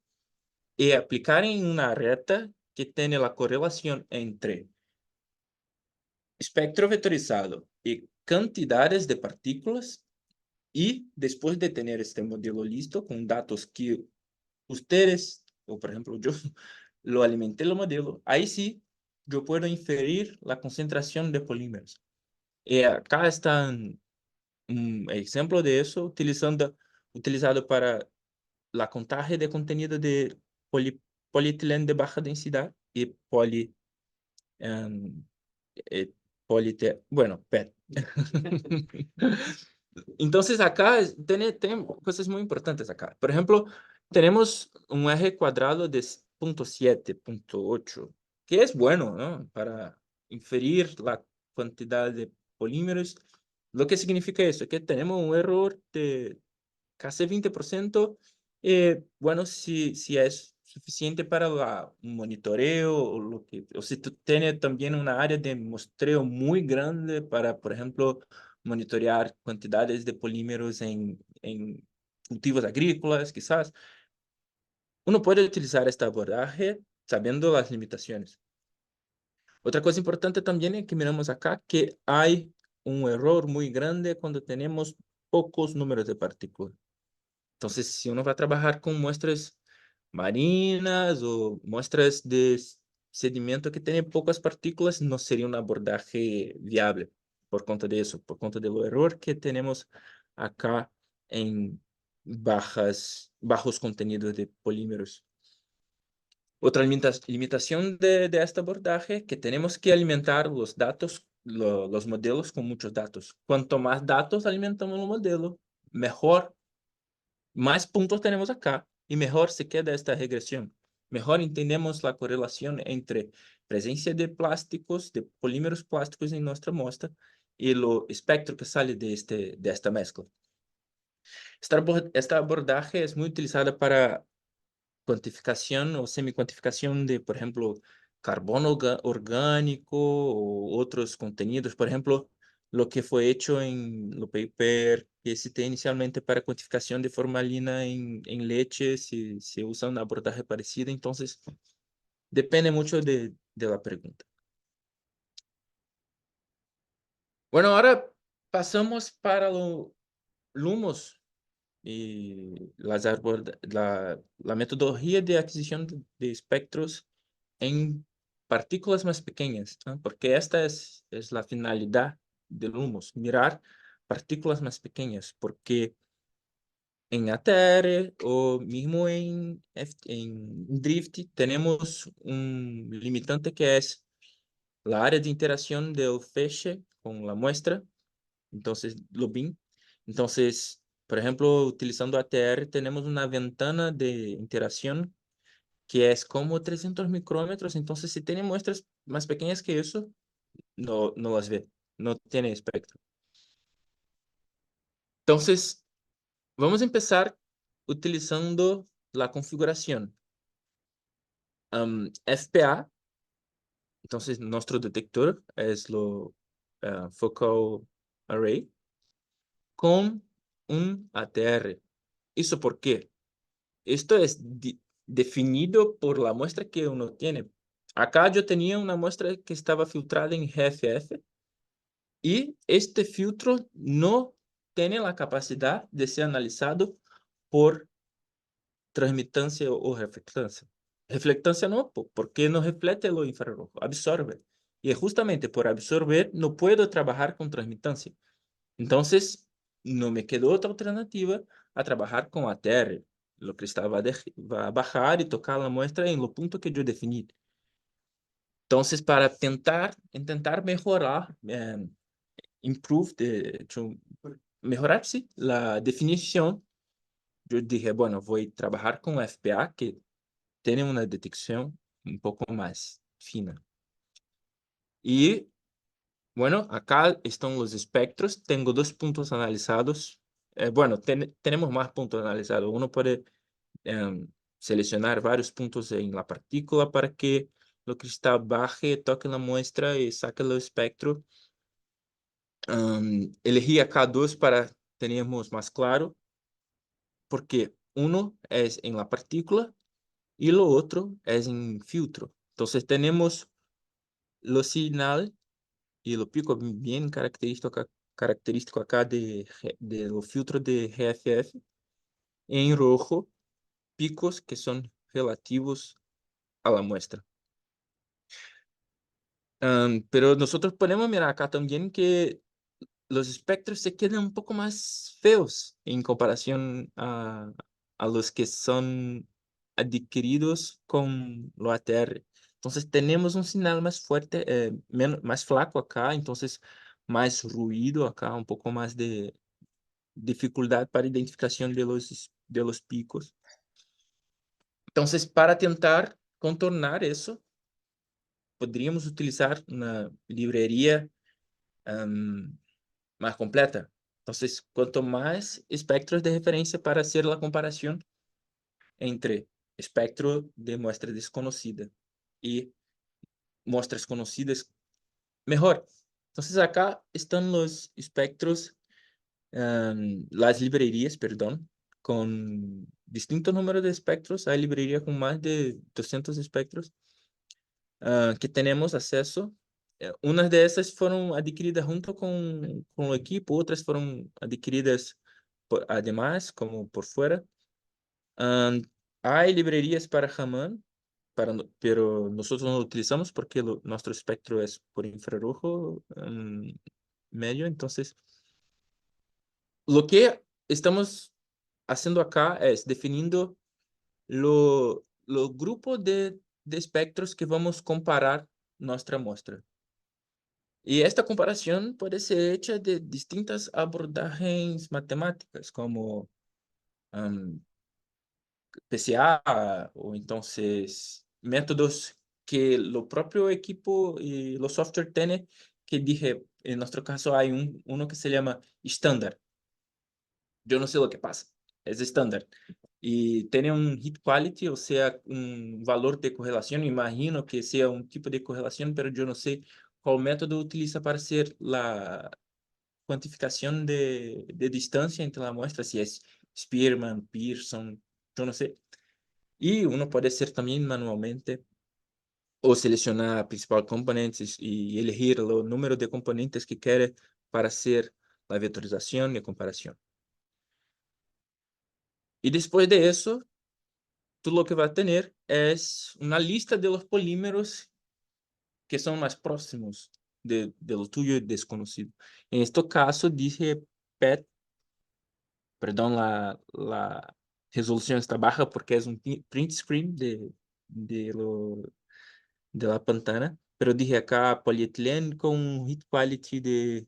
y aplicar en una recta que tiene la correlación entre espectro vectorizado y cantidades de partículas. Y después de tener este modelo listo con datos que ustedes, o por ejemplo yo, lo alimenté el modelo, ahí sí yo puedo inferir la concentración de polímeros. Y acá está un ejemplo de eso utilizado para la contaje de contenido de polietileno de baja densidad y em, bueno, PET. Entonces acá tiene cosas muy importantes acá. Por ejemplo, tenemos un eje cuadrado de 0.7, 0.8, que es bueno, ¿no? Para inferir la cantidad de polímeros. Lo que significa eso, que tenemos un error de casi 20%. Bueno, si es suficiente para un monitoreo o si tú tienes también una área de muestreo muy grande para, por ejemplo, monitorear cantidades de polímeros en cultivos agrícolas, quizás. Uno puede utilizar este abordaje sabiendo las limitaciones. Otra cosa importante también es que miramos acá que hay un error muy grande cuando tenemos pocos números de partículas. Entonces, si uno va a trabajar con muestras marinas o muestras de sedimento que tienen pocas partículas, no sería un abordaje viable por cuenta de eso, por cuenta del error que tenemos acá en bajos contenidos de polímeros. Otra limitación de este abordaje que tenemos que alimentar los datos, los modelos con muchos datos. Cuanto más datos alimentamos el modelo, mejor, más puntos tenemos acá y mejor se queda esta regresión. Mejor entendemos la correlación entre presencia de plásticos, de polímeros plásticos en nuestra muestra y el espectro que sale de esta mezcla. Este abordaje es muy utilizado para cuantificación o semi-cuantificación de, por ejemplo, carbono orgánico o otros contenidos. Por ejemplo, lo que fue hecho en el paper que cité inicialmente para cuantificación de formalina en leche, se usa un abordaje parecido. Entonces, depende mucho de la pregunta. Bueno, ahora pasamos para los lumos y la metodología de adquisición de espectros en partículas más pequeñas, ¿no? Porque esta es la finalidad del LUMOS, mirar partículas más pequeñas, porque en ATR o mismo en Drift tenemos un limitante que es la área de interacción del feixe con la muestra, entonces lo BIM. Entonces, por ejemplo, utilizando ATR tenemos una ventana de interacción que es como 300 micrómetros. Entonces, si tiene muestras más pequeñas que eso, no las ve, no tiene espectro. Entonces, vamos a empezar utilizando la configuración FPA. Entonces, nuestro detector es lo Focal Array con un ATR. ¿Eso por qué? Esto es definido por la muestra que uno tiene. Acá yo tenía una muestra que estaba filtrada en GFF y este filtro no tiene la capacidad de ser analizado por transmitancia o reflectancia. Reflectancia no, porque no reflete lo infrarrojo, absorbe. Y justamente por absorber no puedo trabajar con transmitancia. Entonces, no me quedó otra alternativa a trabajar con ATR. Lo cristal va a bajar y tocar la muestra en los puntos que yo definí. Entonces, para intentar mejorar, mejorar, sí, la definición, yo dije, bueno, voy a trabajar con FPA, que tiene una detección un poco más fina. Y bueno, acá están los espectros. Tengo dos puntos analizados. Bueno, tenemos más puntos analizados. Uno puede em, seleccionar varios puntos en la partícula para que lo cristal baje, toque la muestra y saque el espectro. Elegí acá dos para tenermos más claro, porque uno es en la partícula y lo otro es en filtro. Entonces tenemos lo señal y lo pico bien característico acá de los filtros de GFF. En rojo, picos que son relativos a la muestra. Pero nosotros podemos mirar acá también que los espectros se quedan un poco más feos en comparación a los que son adquiridos con lo ATR. Entonces tenemos un señal más fuerte, más flaco acá, entonces más ruido acá, un poco más de dificultad para identificación de los picos. Entonces, para tentar contornar eso, podríamos utilizar una librería más completa. Entonces, cuanto más espectros de referencia para hacer la comparación entre espectro de muestra desconocida y muestras conocidas, mejor. Entonces, acá están los espectros, las librerías, perdón, con distintos números de espectros. Hay librería con más de 200 espectros que tenemos acceso. Unas de esas fueron adquiridas junto con el equipo, otras fueron adquiridas además, como por fuera. Um, Hay librerías para Raman, pero nosotros no lo utilizamos porque nuestro espectro es por infrarrojo medio. Entonces, lo que estamos haciendo acá es definiendo lo grupo de espectros que vamos a comparar nuestra muestra. Y esta comparación puede ser hecha de distintas abordajes matemáticas, como PCA, o entonces métodos que lo propio equipo y los software tiene, que dije, en nuestro caso hay uno que se llama estándar. Yo no sé lo que pasa, es estándar. Y tiene un hit quality, o sea, un valor de correlación. Imagino que sea un tipo de correlación, pero yo no sé cuál método utiliza para hacer la cuantificación de distancia entre la muestra, si es Spearman, Pearson, yo no sé. Y uno puede hacer también manualmente o seleccionar principal componentes y elegir el número de componentes que quiere para hacer la vectorización y comparación. Y después de eso, tú lo que vas a tener es una lista de los polímeros que son más próximos de lo tuyo desconocido. En este caso, dije PET, perdón, la resolución está baja porque es un print screen de, lo, de la pantalla, pero dije acá polietileno con un hit quality de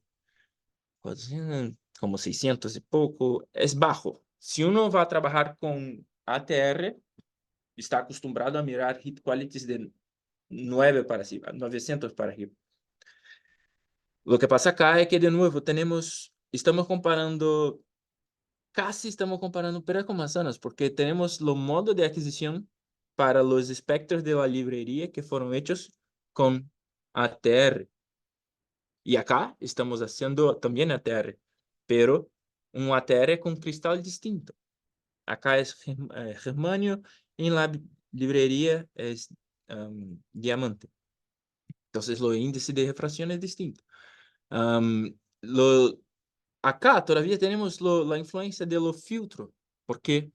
como 600 y poco, es bajo. Si uno va a trabajar con ATR, está acostumbrado a mirar hit qualities de 9 para arriba, 900 para arriba. Lo que pasa acá es que, de nuevo, estamos comparando peras con manzanas, porque tenemos los modos de adquisición para los espectros de la librería que fueron hechos con ATR. Y acá estamos haciendo también ATR, pero un ATR con cristal distinto. Acá es germanio, en la librería es diamante. Entonces, el índice de refracción es distinto. Am, lo, Acá todavía tenemos la influencia de los filtros, porque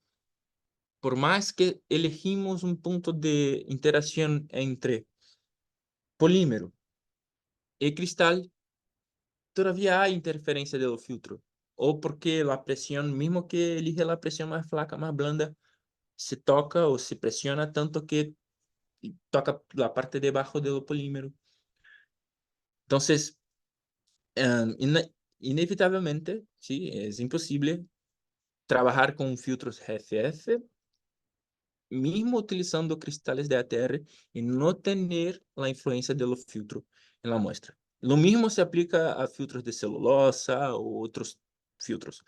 por más que elegimos un punto de interacción entre polímero y cristal, todavía hay interferencia de los filtros. O porque la presión, mismo que elige la presión más flaca, más blanda, se toca o se presiona tanto que toca la parte de abajo del polímero. Entonces, inevitablemente, sí, es imposible trabajar con filtros GFF, mismo utilizando cristales de ATR, y no tener la influencia de los filtros en la muestra. Lo mismo se aplica a filtros de celulosa o otros filtros,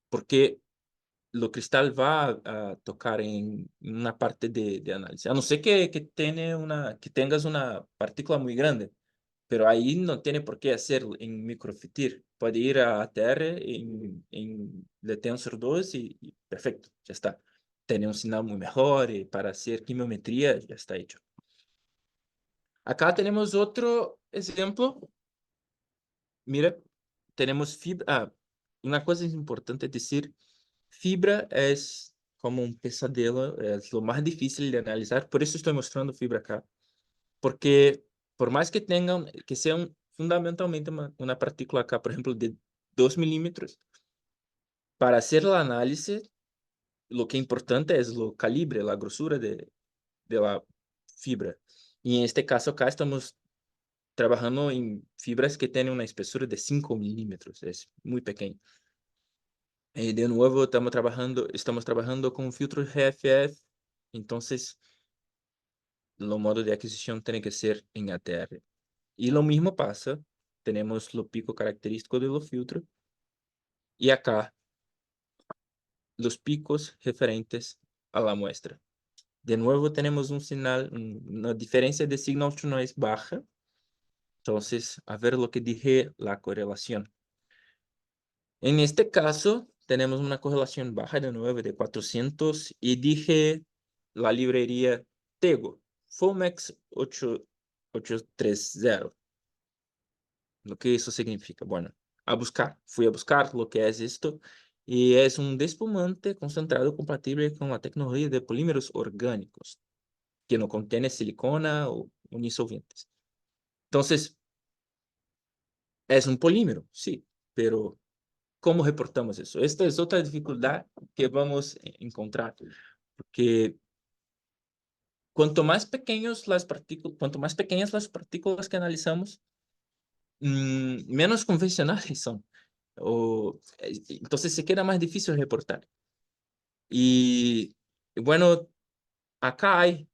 porque lo cristal va a tocar en una parte de análisis. A no ser que tengas una partícula muy grande, pero ahí no tiene por qué hacerlo en microfitir. Puede ir a ATR en de Tensor 2 y perfecto, ya está. Tiene un sinal muy mejor y para hacer quimiometría ya está hecho. Acá tenemos otro ejemplo. Mira, tenemos fibra. Una cosa es importante decir, fibra es como un pesadelo, es lo más difícil de analizar. Por eso estoy mostrando fibra acá. Porque por más que tengan, que sean fundamentalmente una partícula acá, por ejemplo, de 2 milímetros, para hacer el análisis, lo que es importante es lo calibre, la grosura de la fibra. Y en este caso acá estamos trabajando en fibras que tienen una espesura de 5 milímetros, es muy pequeño. De nuevo, estamos trabajando con filtros GFF, entonces, los modos de adquisición tienen que ser en ATR. Y lo mismo pasa, tenemos lo pico característico de los filtros, y acá los picos referentes a la muestra. De nuevo tenemos un señal, una diferencia de signal to noise baja. Entonces, a ver lo que dije, la correlación. En este caso, tenemos una correlación baja de 9 de 400 y dije la librería Tego, Fomex 8830. Lo que eso significa. Bueno, fui a buscar lo que es esto y es un despumante concentrado compatible con la tecnología de polímeros orgánicos, que no contiene silicona o disolventes. Entonces, es un polímero, sí, pero ¿cómo reportamos eso? Esta es otra dificultad que vamos a encontrar, porque cuanto más pequeñas las partículas que analizamos, menos convencionales son. Entonces se queda más difícil reportar. Y bueno, acá hay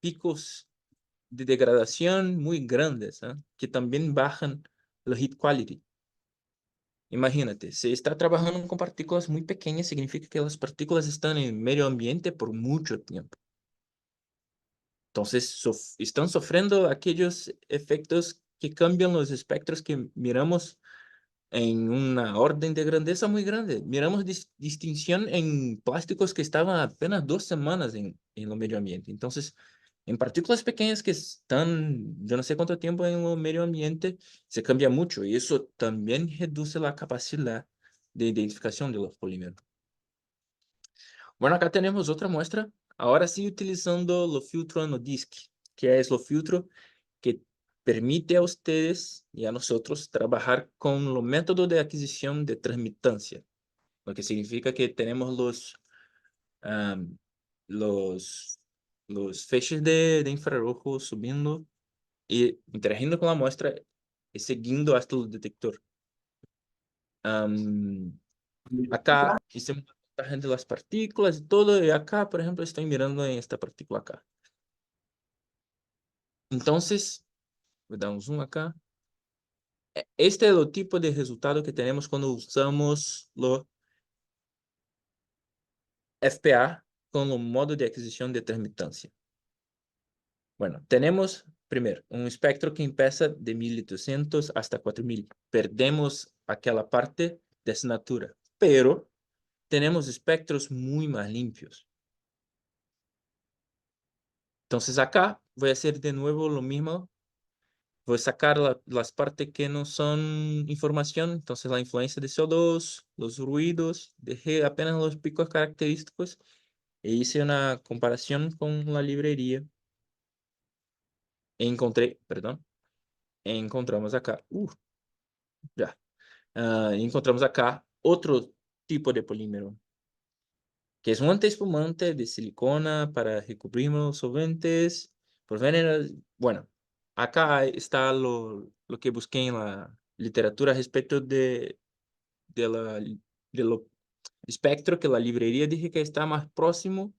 picos de degradación muy grandes, ¿eh? Que también bajan la heat quality. Imagínate, si está trabajando con partículas muy pequeñas, significa que las partículas están en el medio ambiente por mucho tiempo. Entonces, están sufriendo aquellos efectos que cambian los espectros que miramos en una orden de grandeza muy grande. Miramos distinción en plásticos que estaban apenas 2 semanas en el medio ambiente. Entonces, en partículas pequeñas que están, yo no sé cuánto tiempo en el medio ambiente, se cambia mucho y eso también reduce la capacidad de identificación de los polímeros. Bueno, acá tenemos otra muestra. Ahora sí utilizando los filtros NanoDisk, que es lo filtro que permite a ustedes y a nosotros trabajar con los métodos de adquisición de transmitancia, lo que significa que tenemos am, los, los feixes de infrarrojo subiendo y interagiendo con la muestra y siguiendo hasta el detector. Acá hicimos la gente de las partículas y todo, y acá, por ejemplo, estoy mirando en esta partícula acá. Entonces, voy a dar un zoom acá. Este es el tipo de resultado que tenemos cuando usamos lo FPA con el modo de adquisición de transmitancia. Bueno, tenemos primero un espectro que empieza de 1200 hasta 4000. Perdemos aquella parte de asignatura, pero tenemos espectros muy más limpios. Entonces acá voy a hacer de nuevo lo mismo. Voy a sacar las partes que no son información. Entonces la influencia de CO2, los ruidos, dejé apenas los picos característicos e hice una comparación con la librería. Perdón, encontramos acá, ya, encontramos acá otro tipo de polímero, que es un antiespumante de silicona para recubrir los solventes. Bueno, acá está lo que busqué en la literatura respecto de lo espectro que la librería dije que está más próximo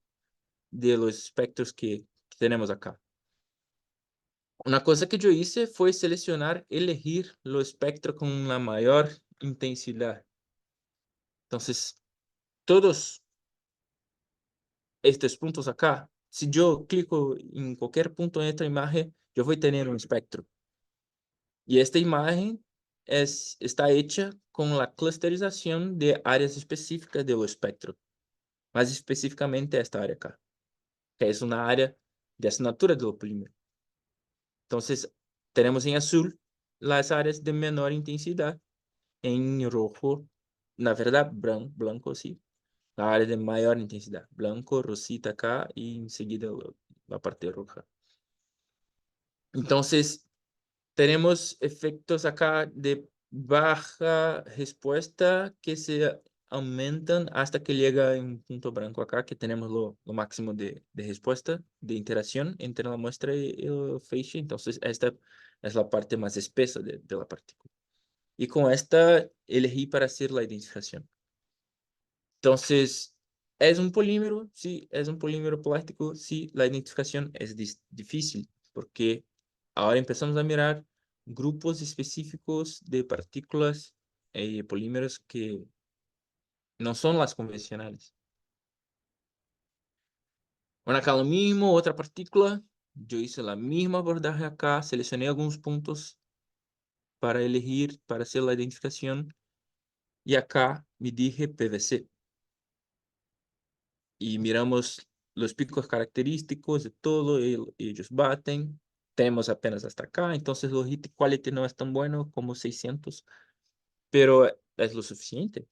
de los espectros que tenemos acá. Una cosa que yo hice fue elegir los espectros con la mayor intensidad. Entonces, todos estos puntos acá, si yo clico en cualquier punto de esta imagen, yo voy a tener un espectro. Y esta imagen está hecha con la clusterización de áreas específicas del espectro, más específicamente esta área acá, que es una área de asignatura del polímero. Entonces, tenemos en azul las áreas de menor intensidad, en rojo, na verdad, blanco, sí, la área de mayor intensidad, blanco, rosita acá y enseguida la parte roja. Entonces, tenemos efectos acá de baja respuesta que se aumentan hasta que llega en un punto blanco acá, que tenemos lo máximo de respuesta, de interacción entre la muestra y el feixe. Entonces, esta es la parte más espesa de la partícula. Y con esta elegí para hacer la identificación. Entonces, ¿es un polímero? Sí, es un polímero plástico. Sí, la identificación es difícil porque ahora empezamos a mirar grupos específicos de partículas y polímeros que no son las convencionales. Bueno, acá lo mismo, otra partícula. Yo hice la misma abordaje acá, seleccioné algunos puntos para elegir, para hacer la identificación. Y acá me dije PVC. Y miramos los picos característicos de todo, ellos baten, tenemos apenas hasta acá, entonces los hit quality no es tan bueno como 600, pero es lo suficiente.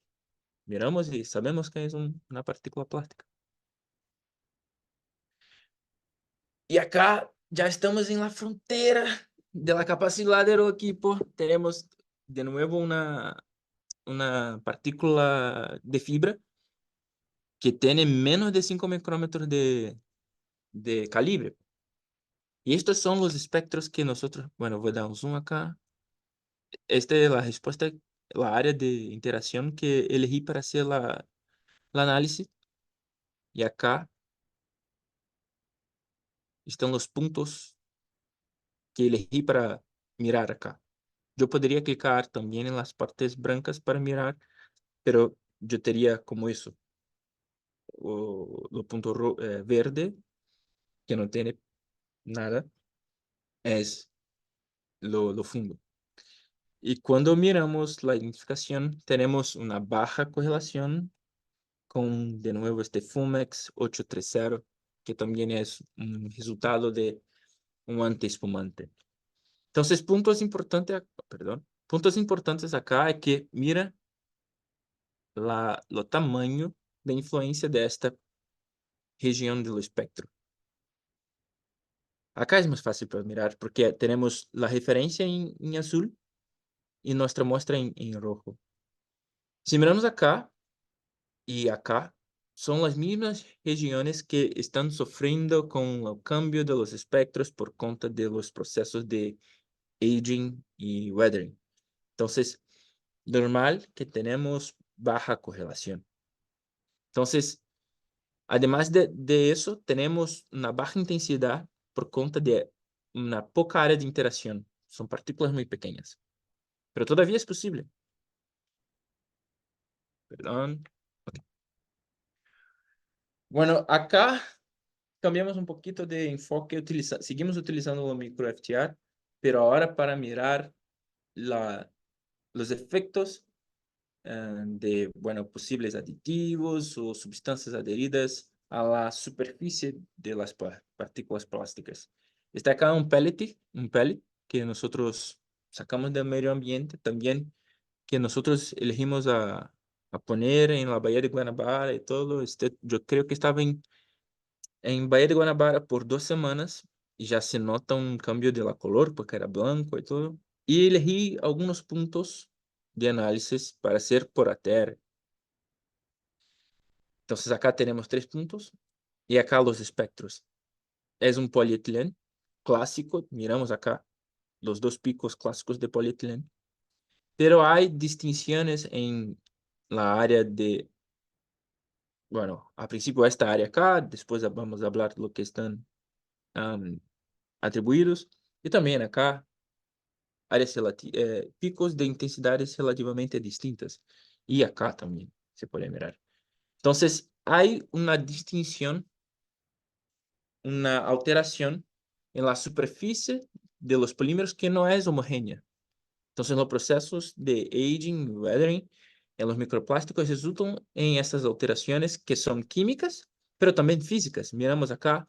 Miramos y sabemos que es una partícula plástica. Y acá ya estamos en la frontera de la capacidad del equipo. Tenemos de nuevo una partícula de fibra que tiene menos de 5 micrómetros de calibre. Y estos son los espectros que nosotros, bueno, voy a dar un zoom acá. Esta es la respuesta, la área de interacción que elegí para hacer la análisis. Y acá están los puntos que elegí para mirar acá. Yo podría clicar también en las partes blancas para mirar, pero yo tenía como eso, o lo punto verde, que no tiene nada, es lo fundo. Y cuando miramos la identificación, tenemos una baja correlación con de nuevo este Fumex 830, que también es un resultado de un antiespumante. Entonces, puntos importantes acá es que mira lo tamaño de influencia de esta región del espectro. Acá es más fácil para mirar porque tenemos la referencia en azul y nuestra muestra en rojo. Si miramos acá, y acá son las mismas regiones que están sufriendo con el cambio de los espectros por cuenta de los procesos de aging y weathering. Entonces, normal que tenemos baja correlación. Entonces, además de eso, tenemos una baja intensidad por cuenta de una poca área de interacción. Son partículas muy pequeñas, pero todavía es posible. Perdón. Ok. Bueno, acá cambiamos un poquito de enfoque, seguimos utilizando el microFTR, pero ahora para mirar los efectos de, bueno, posibles aditivos o sustancias adheridas a la superficie de las partículas plásticas. Está acá un pellet que nosotros sacamos del medio ambiente, también que nosotros elegimos a poner en la Bahía de Guanabara y todo. Yo creo que estaba en Bahía de Guanabara por 2 semanas y ya se nota un cambio de la color porque era blanco y todo. Y elegí algunos puntos de análisis para hacer por ATR. Entonces acá tenemos 3 puntos y acá los espectros. Es un polietileno clásico, miramos acá los 2 picos clásicos de polietileno, pero hay distinciones en la área de, bueno, a principio esta área acá, después vamos a hablar de lo que están atribuidos, y también acá picos de intensidades relativamente distintas, y acá también se puede mirar. Entonces, hay una distinción, una alteración en la superficie de los polímeros que no es homogénea. Entonces, los procesos de aging y weathering en los microplásticos resultan en estas alteraciones que son químicas, pero también físicas. Miramos acá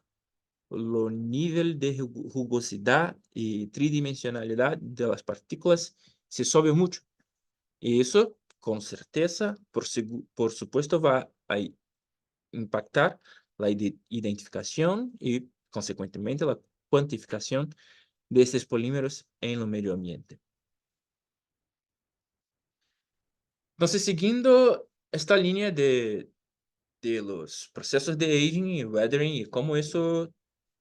los niveles de jugosidad y tridimensionalidad de las partículas se sube mucho. Y eso, con certeza, por supuesto, va a impactar la identificación y, consecuentemente, la cuantificación de estos polímeros en el medio ambiente. Entonces, siguiendo esta línea de los procesos de aging y weathering y cómo eso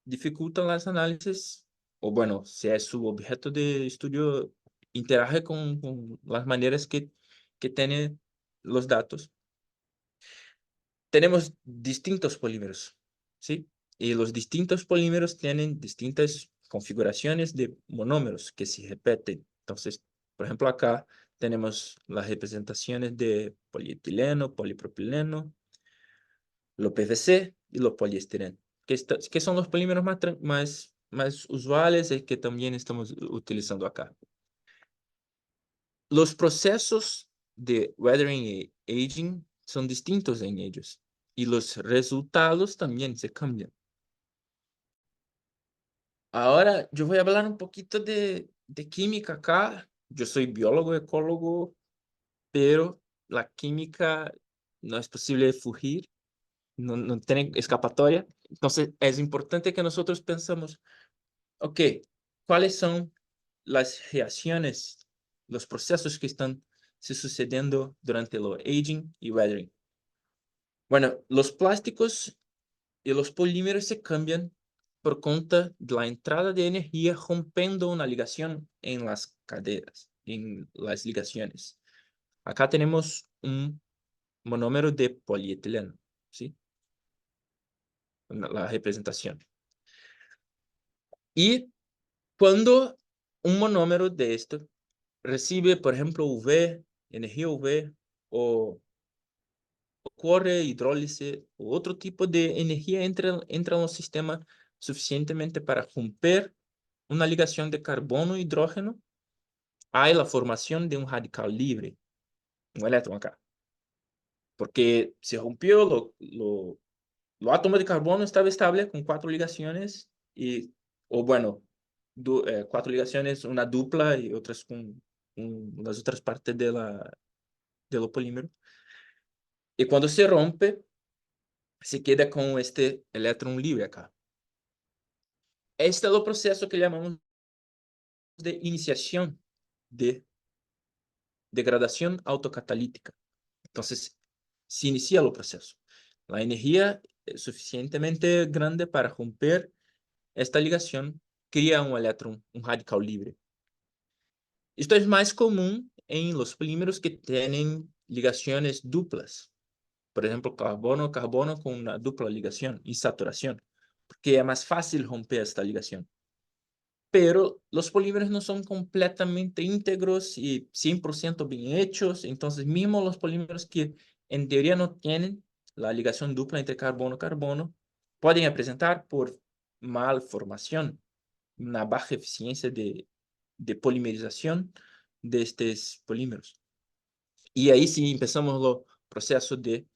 dificulta las análisis, o bueno, si es su objeto de estudio, interage con las maneras que tienen los datos. Tenemos distintos polímeros, ¿sí? Y los distintos polímeros tienen distintas configuraciones de monómeros que se repiten. Entonces, por ejemplo, acá tenemos las representaciones de polietileno, polipropileno, lo PVC y lo poliestireno, que son los polímeros más usuales y que también estamos utilizando acá. Los procesos de weathering y aging son distintos en ellos y los resultados también se cambian. Ahora yo voy a hablar un poquito de química acá. Yo soy biólogo, ecólogo, pero la química no es posible fugir, no tiene escapatoria. Entonces es importante que nosotros pensemos, ok, ¿cuáles son las reacciones, los procesos que están se sucediendo durante lo aging y weathering? Bueno, los plásticos y los polímeros se cambian por cuenta de la entrada de energía rompiendo una ligación en las cadenas, en las ligaciones. Acá tenemos un monómero de polietileno, ¿sí? La representación. Y cuando un monómero de esto recibe, por ejemplo, energía UV, o ocurre hidrólisis o otro tipo de energía entra en un sistema suficientemente para romper una ligación de carbono-hidrógeno, hay la formación de un radical libre, un eléctron acá. Porque se rompió, lo átomo de carbono estaba estable con 4 ligaciones, o bueno, 4 ligaciones, una dupla y otras con las otras partes de lo polímero. Y cuando se rompe, se queda con este eléctron libre acá. Este es el proceso que llamamos de iniciación de degradación autocatalítica. Entonces, se inicia el proceso. La energía es suficientemente grande para romper esta ligación, crea un eléctron, un radical libre. Esto es más común en los polímeros que tienen ligaciones duplas. Por ejemplo, carbono-carbono con una dupla ligación y saturación, porque es más fácil romper esta ligación. Pero los polímeros no son completamente íntegros y 100% bien hechos. Entonces, mismo los polímeros que en teoría no tienen la ligación dupla entre carbono-carbono, pueden presentar por malformación, una baja eficiencia de polimerización de estos polímeros. Y ahí sí empezamos el proceso de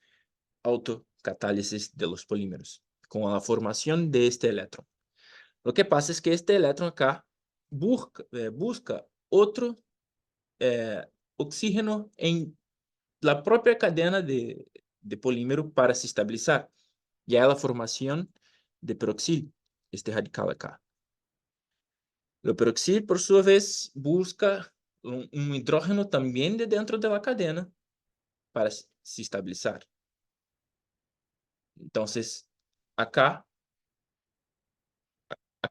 autocatálisis de los polímeros, con la formación de este electrón. Lo que pasa es que este electrón acá busca otro oxígeno en la propia cadena de polímero para se estabilizar. Ya hay la formación de peroxil, este radical acá. Lo peroxil, por su vez, busca un hidrógeno también de dentro de la cadena para se estabilizar. Entonces, acá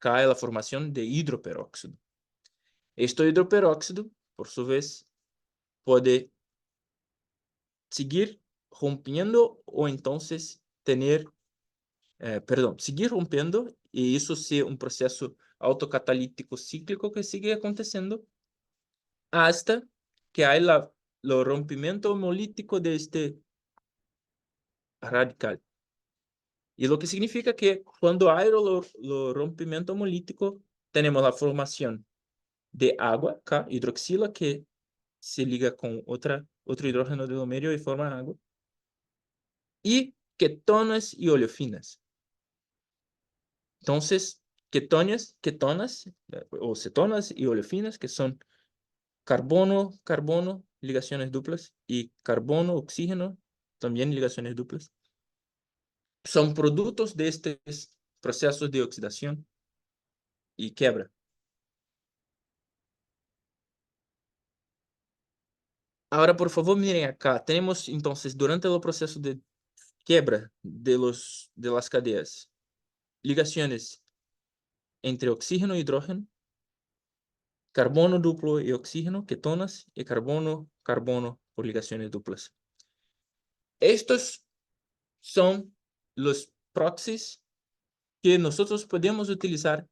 hay la formación de hidroperóxido. Este hidroperóxido, por su vez, puede seguir rompiendo o entonces tener, seguir rompiendo y eso sea un proceso autocatalítico cíclico que sigue aconteciendo hasta que hay lo rompimiento homolítico de este radical. Y lo que significa que cuando hay lo rompimiento homolítico, tenemos la formación de agua, acá, hidroxila, que se liga con otro hidrógeno de medio y forma agua, y ketonas y oleofinas. Entonces, ketonas o cetonas y oleofinas, que son carbono, ligaciones duplas, y carbono, oxígeno, también ligaciones duplas, son productos de estos procesos de oxidación y quiebra. Ahora, por favor, miren acá. Tenemos, entonces, durante el proceso de quiebra de las cadeas, ligaciones entre oxígeno e hidrógeno, carbono duplo y oxígeno, ketonas, y carbono por ligaciones duplas. Estos son los proxies que nosotros podemos utilizar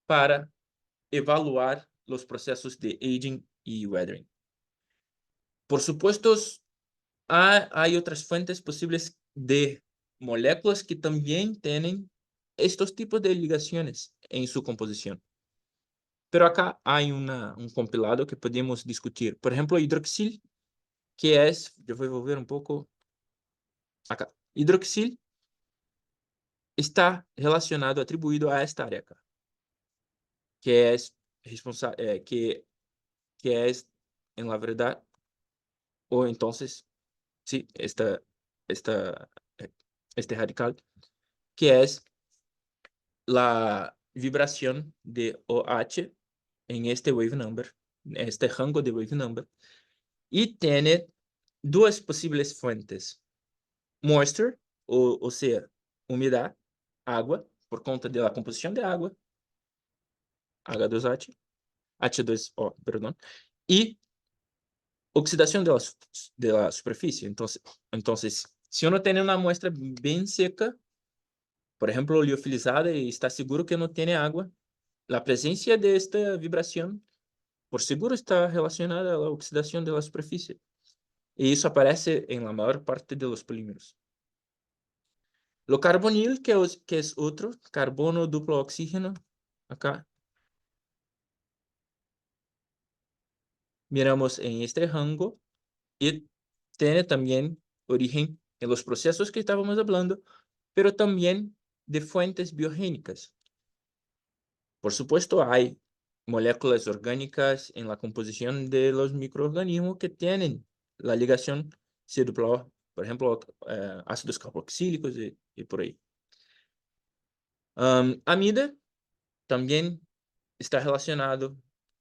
para evaluar los procesos de aging y weathering. Por supuesto, hay otras fuentes posibles de moléculas que también tienen estos tipos de ligaciones en su composición. Pero acá hay un compilado que podemos discutir. Por ejemplo, hidroxil, que es, yo voy a volver un poco acá. Hidroxil está relacionado, atribuido a esta área acá, que es responsable, que es, en la verdad, o entonces, sí, esta, este radical, que es la vibración de OH en este wave number, este rango de wave number, y tiene dos posibles fuentes. Moisture, o sea, umidad, agua, por conta de la composición de agua, H2H, H2O, perdón, y oxidación de la superficie. Entonces, si uno tiene una muestra bien seca, por ejemplo, liofilizada, y está seguro que no tiene agua, la presencia de esta vibración, por seguro, está relacionada a la oxidación de la superficie. Y eso aparece en la mayor parte de los polímeros. Lo carbonil, que es otro, carbono duplo oxígeno, acá. Miramos en este rango y tiene también origen en los procesos que estábamos hablando, pero también de fuentes biogénicas. Por supuesto, hay moléculas orgánicas en la composición de los microorganismos que tienen la ligación C-O, por ejemplo, ácidos carboxílicos y por ahí. Amida también está relacionado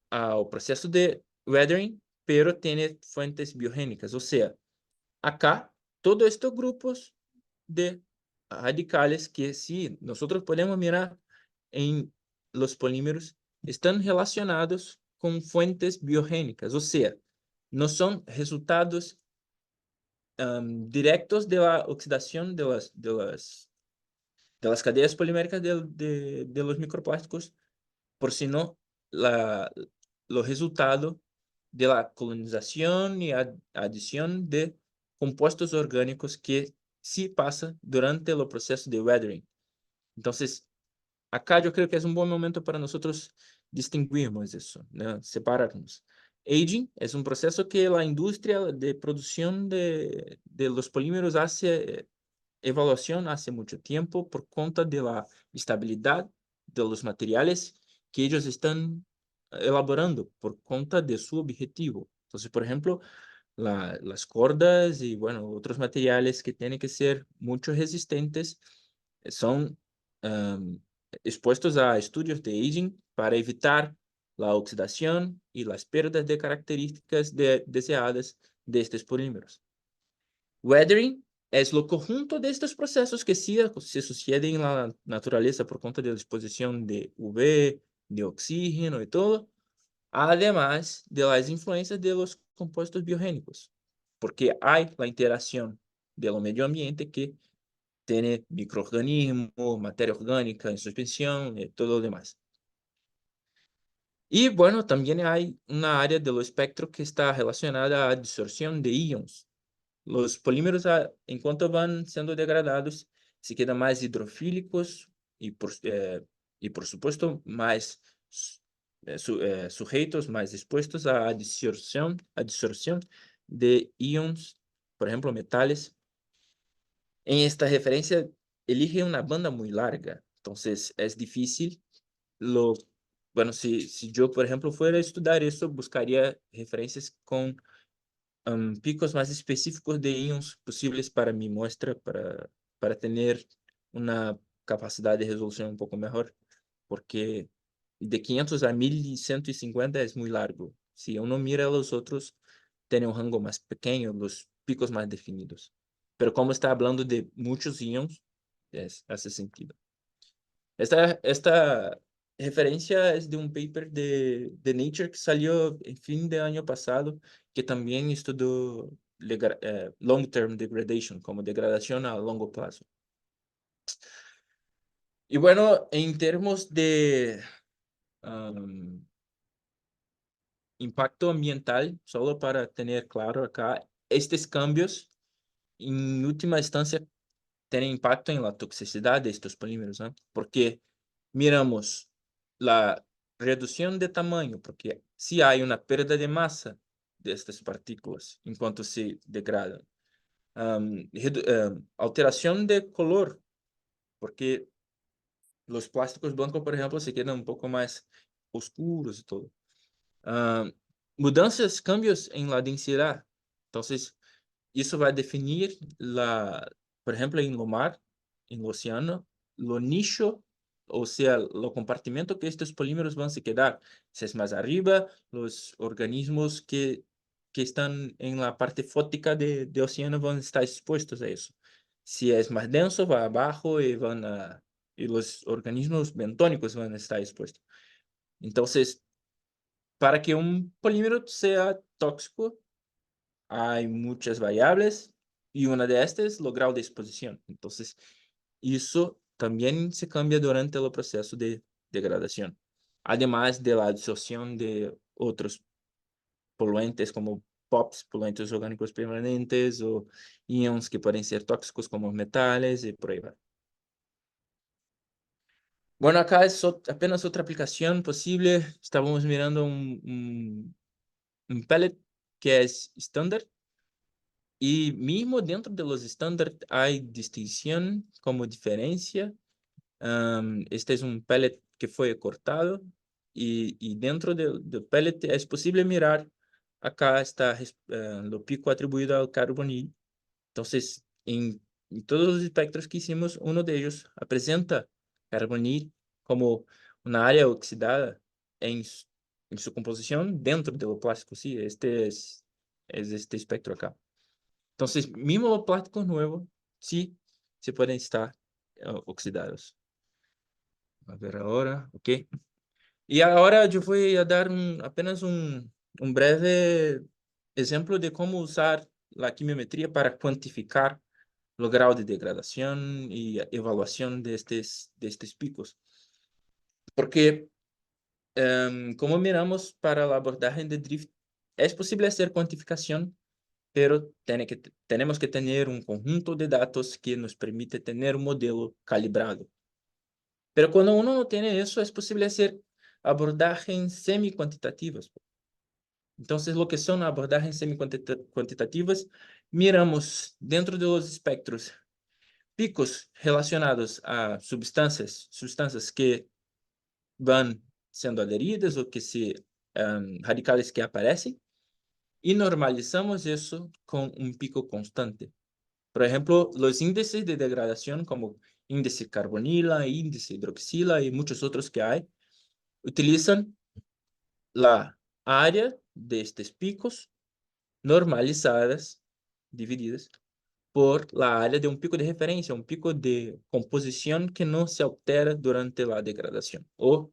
al proceso de weathering, pero tiene fuentes biogénicas. O sea, acá, todos estos grupos de radicales que sí, nosotros podemos mirar en los polímeros, están relacionados con fuentes biogénicas. O sea, no son resultados directos de la oxidación de las cadenas poliméricas de los microplásticos, por sino los resultados de la colonización y adición de compuestos orgánicos que sí pasan durante el proceso de weathering. Entonces, acá yo creo que es un buen momento para nosotros distinguirnos eso, ¿no? Separarnos. Aging es un proceso que la industria de producción de los polímeros hace evaluación hace mucho tiempo por cuenta de la estabilidad de los materiales que ellos están elaborando por cuenta de su objetivo. Entonces, por ejemplo, las cordas y, bueno, otros materiales que tienen que ser mucho resistentes son am, expuestos a estudios de aging para evitar la oxidación y las pérdidas de características deseadas de estos polímeros. Weathering es lo conjunto de estos procesos que se suceden en la naturaleza por cuenta de la exposición de UV, de oxígeno y todo, además de las influencias de los compuestos biogénicos, porque hay la interacción del medio ambiente que tiene microorganismos, materia orgánica en suspensión y todo lo demás. Y bueno, también hay una área del espectro que está relacionada a distorsión de íons. Los polímeros, en cuanto van siendo degradados, se quedan más hidrofílicos y por supuesto, más sujetos, más expuestos a distorsión de íons, por ejemplo, metales. En esta referencia, elige una banda muy larga, entonces es difícil. Lo, bueno, si yo, por ejemplo, fuera a estudiar eso, buscaría referencias con picos más específicos de íons posibles para mi muestra, para tener una capacidad de resolución un poco mejor, porque de 500 a 1150 es muy largo. Si uno mira a los otros, tiene un rango más pequeño, los picos más definidos. Pero como está hablando de muchos íons, hace sentido. Esta referencia es de un paper de Nature que salió en fin de año pasado, que también estudió long-term degradation, como degradación a largo plazo. Y bueno, en términos de impacto ambiental, solo para tener claro acá, estos cambios, en última instancia, tienen impacto en la toxicidad de estos polímeros, ¿no? Porque miramos la reducción de tamaño, porque si hay una pérdida de masa de estas partículas en cuanto se degradan. Alteración de color, porque los plásticos blancos, por ejemplo, se quedan un poco más oscuros y todo. Am, Mudanças, cambios en la densidad. Entonces, isso vai definir, por ejemplo, en lo mar, en el océano, lo nicho, o sea, lo compartimento que estos polímeros van a se quedar. Si es más arriba, los organismos que están en la parte fótica de océano van a estar expuestos a eso. Si es más denso, va abajo y los organismos bentónicos van a estar expuestos. Entonces, para que un polímero sea tóxico, hay muchas variables y una de estas es el grado de exposición. Entonces, eso también se cambia durante el proceso de degradación, además de la absorción de otros poluentes como POPs, poluentes orgánicos permanentes, o íons que pueden ser tóxicos como metales y por ahí va. Bueno, acá es apenas otra aplicación posible. Estábamos mirando un pellet que es estándar. Y mismo dentro de los estándares hay distinción como diferencia. Este es un pellet que fue cortado y dentro del pellet es posible mirar, acá está lo pico atribuido al carbonil. Entonces, en todos los espectros que hicimos, uno de ellos presenta carbonil como una área oxidada en su composición dentro del plástico. Sí, es este espectro acá. Entonces, mismo los plásticos nuevos, sí, se pueden estar oxidados. A ver ahora, ok. Y ahora yo voy a dar apenas un breve ejemplo de cómo usar la quimiometría para cuantificar el grado de degradación y evaluación de estos picos. Porque, como miramos para la abordaje de drift, es posible hacer cuantificación, pero tenemos que tener un conjunto de datos que nos permite tener un modelo calibrado. Pero cuando uno no tiene eso, es posible hacer abordajes semi-cuantitativas. Entonces, lo que son abordajes semi-cuantitativas, miramos dentro de los espectros picos relacionados a sustancias que van sendo adheridas o que radicales que aparecen, y normalizamos eso con un pico constante. Por ejemplo, los índices de degradación como índice carbonila, índice hidroxila y muchos otros que hay, utilizan la área de estos picos normalizadas, divididas, por la área de un pico de referencia, un pico de composición que no se altera durante la degradación o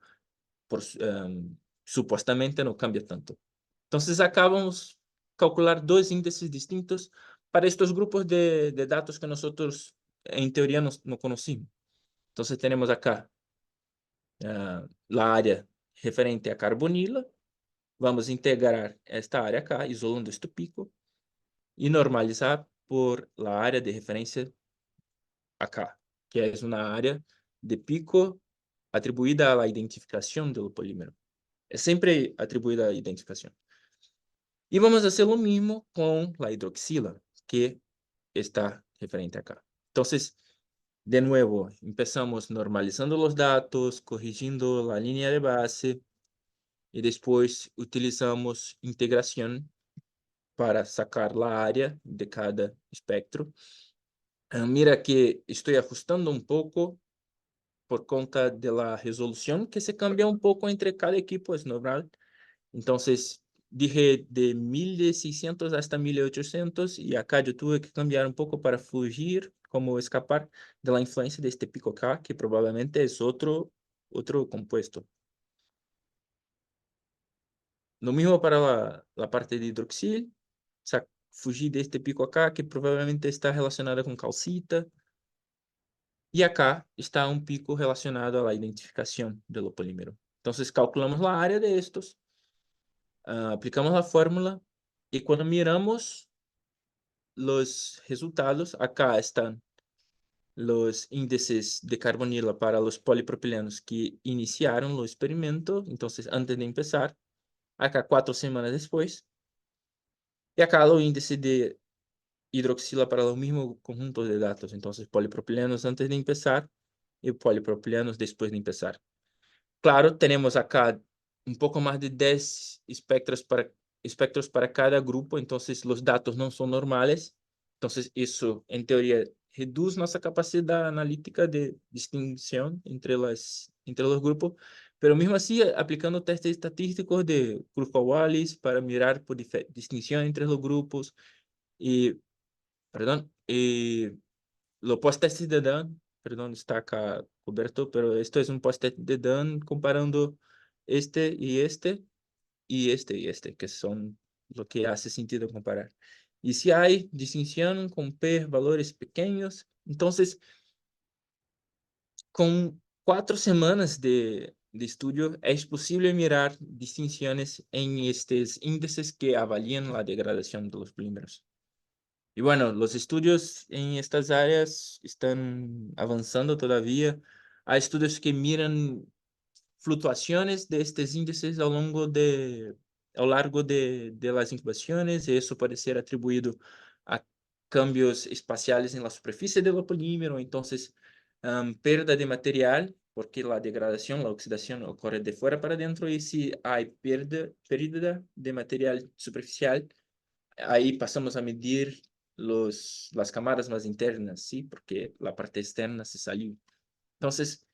supuestamente no cambia tanto. Entonces acabamos calcular dos índices distintos para estos grupos de datos que nosotros en teoría no conocimos. Entonces tenemos acá la área referente a carbonila. Vamos a integrar esta área acá, isolando este pico, y normalizar por la área de referencia acá, que es una área de pico atribuida a la identificación del polímero. Es siempre atribuida a la identificación. Y vamos a hacer lo mismo con la hidroxila, que está referente acá. Entonces, de nuevo, empezamos normalizando los datos, corrigiendo la línea de base, y después utilizamos integración para sacar la área de cada espectro. Mira que estoy ajustando un poco por conta de la resolución que se cambia un poco entre cada equipo, es normal. Entonces, dije de 1600 hasta 1800 y acá yo tuve que cambiar un poco para fugir, como escapar de la influencia de este pico acá, que probablemente es otro compuesto. Lo mismo para la parte de hidroxil, fugir de este pico acá, que probablemente está relacionada con calcita. Y acá está un pico relacionado a la identificación del polímero. Entonces calculamos la área de estos, aplicamos la fórmula y cuando miramos los resultados, acá están los índices de carbonila para los polipropilenos que iniciaron el experimento, entonces antes de empezar, acá 4 semanas después, y acá el índice de hidroxila para los mismos conjuntos de datos, entonces polipropilenos antes de empezar y polipropilenos después de empezar. Claro, tenemos acá un poco más de 10 espectros para cada grupo, entonces los datos no son normales. Entonces eso, en teoría, reduce nuestra capacidad analítica de distinción entre los grupos, pero mismo así, aplicando testes estadísticos de Kurzweil-Wallis para mirar por distinción entre los grupos y, perdón, los post-testes de Dan, perdón, está acá cubierto, pero esto es un post-test de Dan comparando este y este, y este y este, que son lo que hace sentido comparar. Y si hay distinción con P valores pequeños, entonces con 4 semanas de estudio es posible mirar distinciones en estos índices que avalían la degradación de los polímeros. Y bueno, los estudios en estas áreas están avanzando todavía. Hay estudios que miran fluctuaciones de estos índices a lo largo de las incubaciones, y eso puede ser atribuido a cambios espaciales en la superficie del polímero, entonces pérdida de material, porque la degradación, la oxidación ocurre de fuera para adentro, y si hay pérdida de material superficial, ahí pasamos a medir las cámaras más internas, ¿sí? Porque la parte externa se salió. Entonces,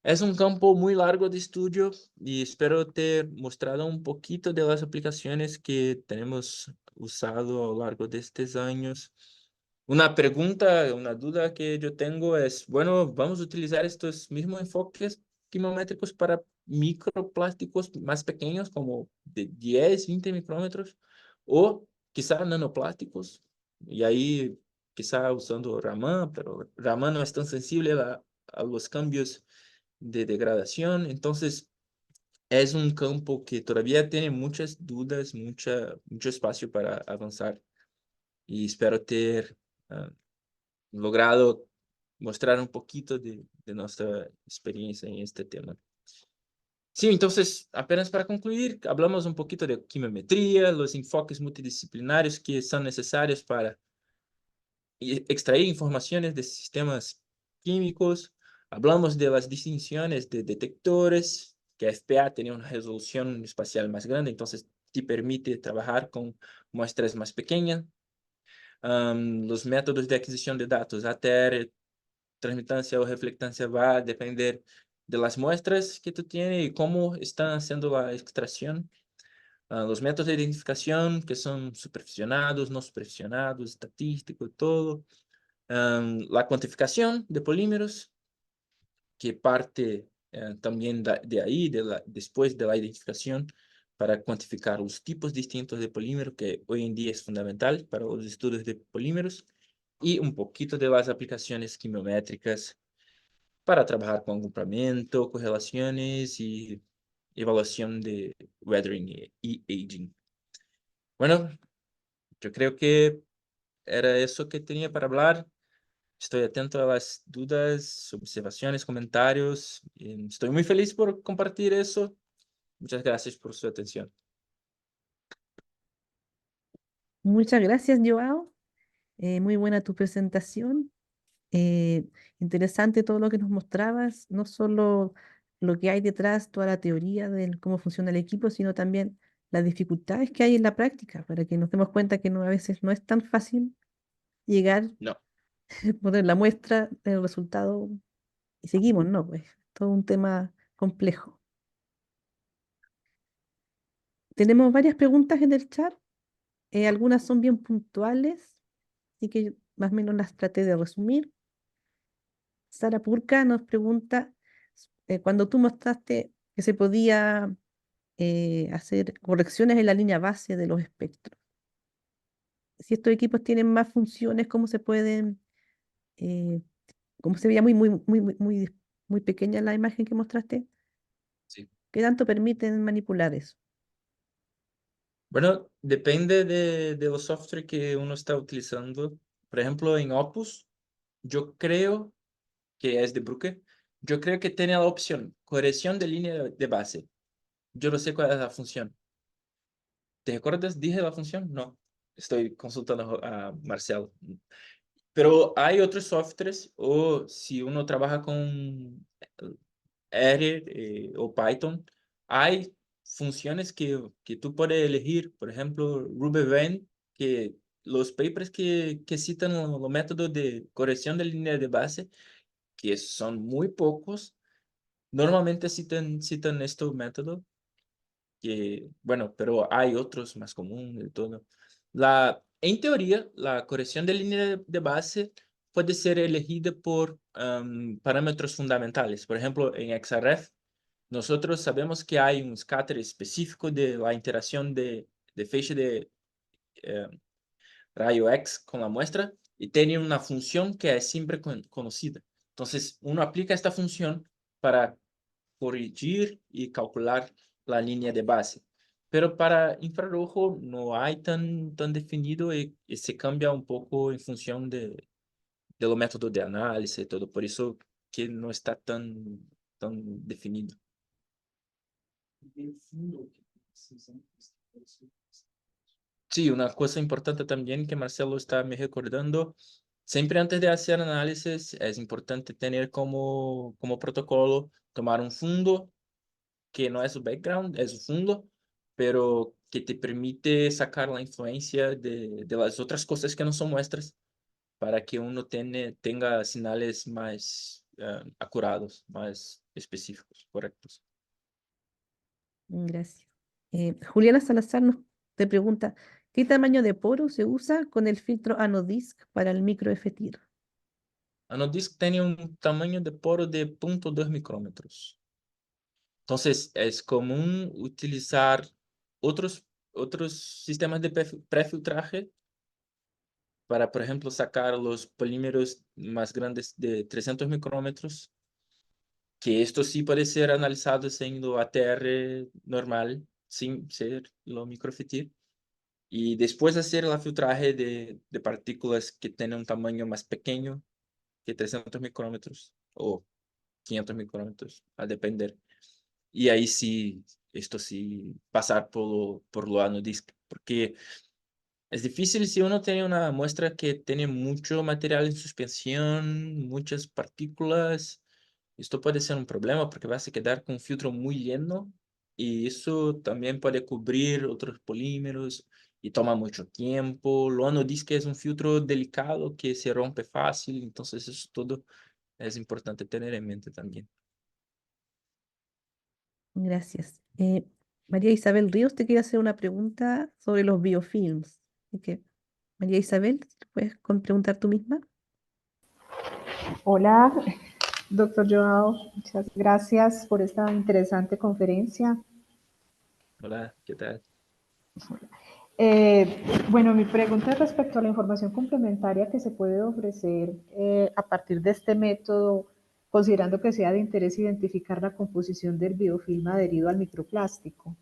es un campo muy largo de estudio y espero ter mostrado un poquito de las aplicaciones que tenemos usado a lo largo de estos años. Una pregunta, una duda que yo tengo es, bueno, ¿vamos a utilizar estos mismos enfoques quimométricos para microplásticos más pequeños, como de 10, 20 micrómetros? O quizá nanoplásticos, y ahí quizá usando Raman, pero Raman no es tan sensible a los cambios de degradación. Entonces, es un campo que todavía tiene muchas dudas, mucho espacio para avanzar, y espero ter logrado mostrar un poquito de nuestra experiencia en este tema. Sí, entonces, apenas para concluir, hablamos un poquito de quimiometría, los enfoques multidisciplinarios que son necesarios para extraer informaciones de sistemas químicos. Hablamos de las distinciones de detectores, que FPA tiene una resolución espacial más grande, entonces te permite trabajar con muestras más pequeñas. Los métodos de adquisición de datos, ATR, transmitancia o reflectancia, va a depender de las muestras que tú tienes y cómo están haciendo la extracción. Los métodos de identificación, que son supervisionados, no supervisionados, estatístico, todo. La cuantificación de polímeros, que parte también de ahí, después de la identificación, para cuantificar los tipos distintos de polímero, que hoy en día es fundamental para los estudios de polímeros, y un poquito de las aplicaciones quimiométricas para trabajar con agrupamiento, correlaciones y evaluación de weathering y aging. Bueno, yo creo que era eso que tenía para hablar. Estoy atento a las dudas, observaciones, comentarios. Y estoy muy feliz por compartir eso. Muchas gracias por su atención. Muchas gracias, Joao. Muy buena tu presentación. Eh, Interesante todo lo que nos mostrabas, no solo lo que hay detrás, toda la teoría de cómo funciona el equipo, sino también las dificultades que hay en la práctica, para que nos demos cuenta que a veces no es tan fácil llegar, No, poner la muestra, el resultado y seguimos, ¿no? Pues todo un tema complejo. Tenemos varias preguntas en el chat, algunas son bien puntuales, así que más o menos las traté de resumir. Sara Purka nos pregunta, cuando tú mostraste que se podía hacer correcciones en la línea base de los espectros, si estos equipos tienen más funciones, ¿cómo se pueden, eh, cómo se veía muy pequeña la imagen que mostraste? sí. ¿Qué tanto permiten manipular eso? Bueno, depende de los software que uno está utilizando. Por ejemplo, en Opus, yo creo que es de Bruker, yo creo que tiene la opción corrección de línea de base. Yo no sé cuál es la función. ¿Te recuerdas? ¿Dije la función? No. Estoy consultando a Marcelo. Pero hay otros softwares, o si uno trabaja con R o Python, hay funciones que tú puedes elegir. Por ejemplo, Rubyven, que los papers que citan los métodos de corrección de línea de base, que son muy pocos, normalmente citan estos métodos que, bueno, pero hay otros más comunes y todo. En teoría, la corrección de línea de base puede ser elegida por parámetros fundamentales. Por ejemplo, en XRF, nosotros sabemos que hay un scatter específico de la interacción de feixe de eh, rayo X con la muestra y tiene una función que es siempre conocida. Entonces, uno aplica esta función para corregir y calcular la línea de base. Pero para infrarrojo no hay tan definido y se cambia un poco en función de los métodos de análisis y todo. Por eso que no está tan definido. Sí, una cosa importante también que Marcelo está me recordando, siempre antes de hacer análisis es importante tener como protocolo tomar un fondo que no es su background, es su fondo, pero que te permite sacar la influencia de las otras cosas que no son muestras para que uno tenga señales más acurados, más específicos, correctos. Gracias. Juliana Salazar nos te pregunta, ¿qué tamaño de poro se usa con el filtro Anodisk para el microFTIR? Anodisk tiene un tamaño de poro de 0.2 micrómetros. Entonces, es común utilizar otros sistemas de prefiltraje para, por ejemplo, sacar los polímeros más grandes de 300 micrómetros, que esto sí puede ser analizado siendo ATR normal, sin ser lo microfetir, y después hacer el filtraje de partículas que tienen un tamaño más pequeño que 300 micrómetros o 500 micrómetros, a depender. Y ahí sí, esto sí, pasar por lo Anodisk, porque Es difícil si uno tiene una muestra que tiene mucho material en suspensión, muchas partículas. Esto puede ser un problema porque vas a quedar con un filtro muy lleno y eso también puede cubrir otros polímeros y toma mucho tiempo. Luego dice que es un filtro delicado que se rompe fácil, entonces eso todo es importante tener en mente también. Gracias. María Isabel Ríos te quiere hacer una pregunta sobre los biofilms. Así que, María Isabel, ¿puedes preguntar tú misma? Hola, doctor Joao, muchas gracias por esta interesante conferencia. Hola, ¿qué tal? Bueno, mi pregunta es respecto a la información complementaria que se puede ofrecer a partir de este método, considerando que sea de interés identificar la composición del biofilm adherido al microplástico.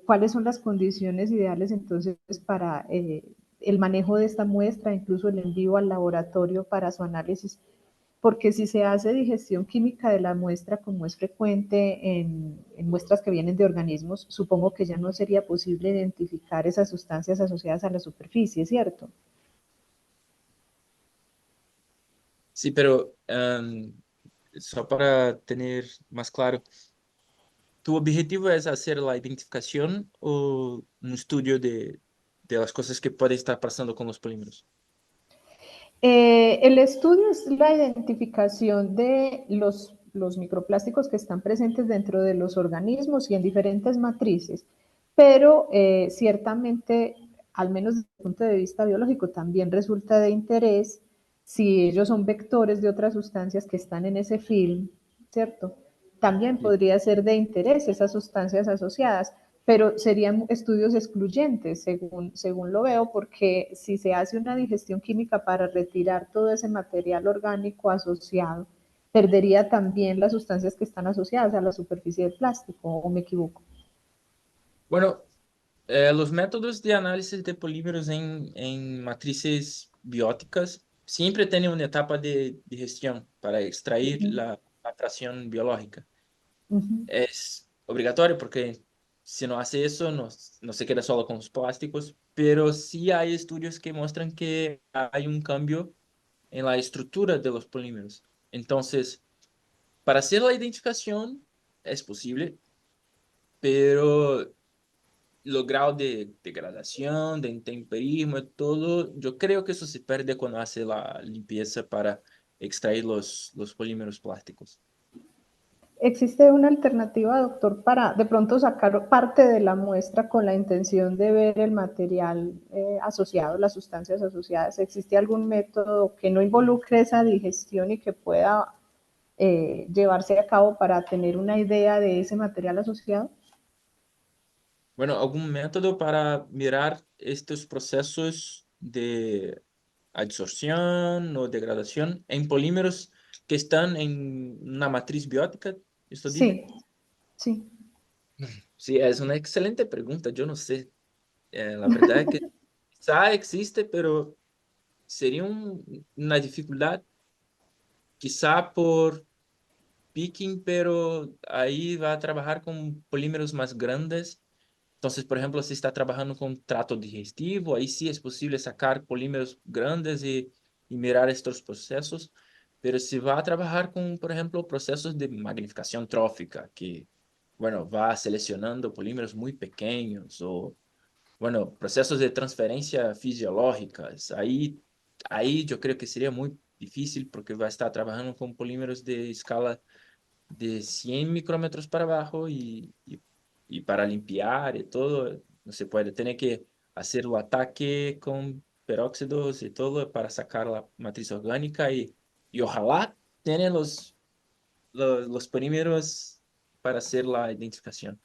¿Cuáles son las condiciones ideales entonces para el manejo de esta muestra, incluso el envío al laboratorio para su análisis? Porque si se hace digestión química de la muestra, como es frecuente en muestras que vienen de organismos, supongo que ya no sería posible identificar esas sustancias asociadas a la superficie, ¿cierto? Sí, pero só para tener más claro, ¿tu objetivo es hacer la identificación o un estudio de las cosas que pueden estar pasando con los polímeros? El estudio es la identificación de los microplásticos que están presentes dentro de los organismos y en diferentes matrices, pero ciertamente, al menos desde el punto de vista biológico, también resulta de interés si ellos son vectores de otras sustancias que están en ese film, ¿cierto? También Sí. podría ser de interés esas sustancias asociadas, pero serían estudios excluyentes, según lo veo, porque si se hace una digestión química para retirar todo ese material orgánico asociado, perdería también las sustancias que están asociadas a la superficie del plástico, ¿o me equivoco? Bueno, los métodos de análisis de polímeros en matrices bióticas siempre tienen una etapa de digestión para Uh extraer -huh, la fracción biológica. uh -huh. Es obligatorio porque si no hace eso, no se queda solo con los plásticos, pero sí hay estudios que muestran que hay un cambio en la estructura de los polímeros. Entonces, para hacer la identificación es posible, pero los grados de degradación, de intemperismo y todo, yo creo que eso se pierde cuando hace la limpieza para extraer los polímeros plásticos. ¿Existe una alternativa, doctor, para de pronto sacar parte de la muestra con la intención de ver el material asociado, las sustancias asociadas? ¿Existe algún método que no involucre esa digestión y que pueda llevarse a cabo para tener una idea de ese material asociado? Bueno, algún método para mirar estos procesos de adsorción o degradación en polímeros que están en una matriz biótica, ¿esto dice? Sí, sí. Sí, es una excelente pregunta, yo no sé. La verdad es que quizá existe, pero sería una dificultad, quizá por picking, pero ahí va a trabajar con polímeros más grandes. Entonces, por ejemplo, si está trabajando con trato digestivo, ahí sí es posible sacar polímeros grandes y mirar estos procesos. Pero si va a trabajar con, por ejemplo, procesos de magnificación trófica, que, bueno, va seleccionando polímeros muy pequeños o, bueno, procesos de transferencia fisiológicas, ahí yo creo que sería muy difícil porque va a estar trabajando con polímeros de escala de 100 micrómetros para abajo y para limpiar y todo, no se puede. Tiene que hacer el ataque con peróxidos y todo para sacar la matriz orgánica y ojalá tienen los polímeros para hacer la identificación.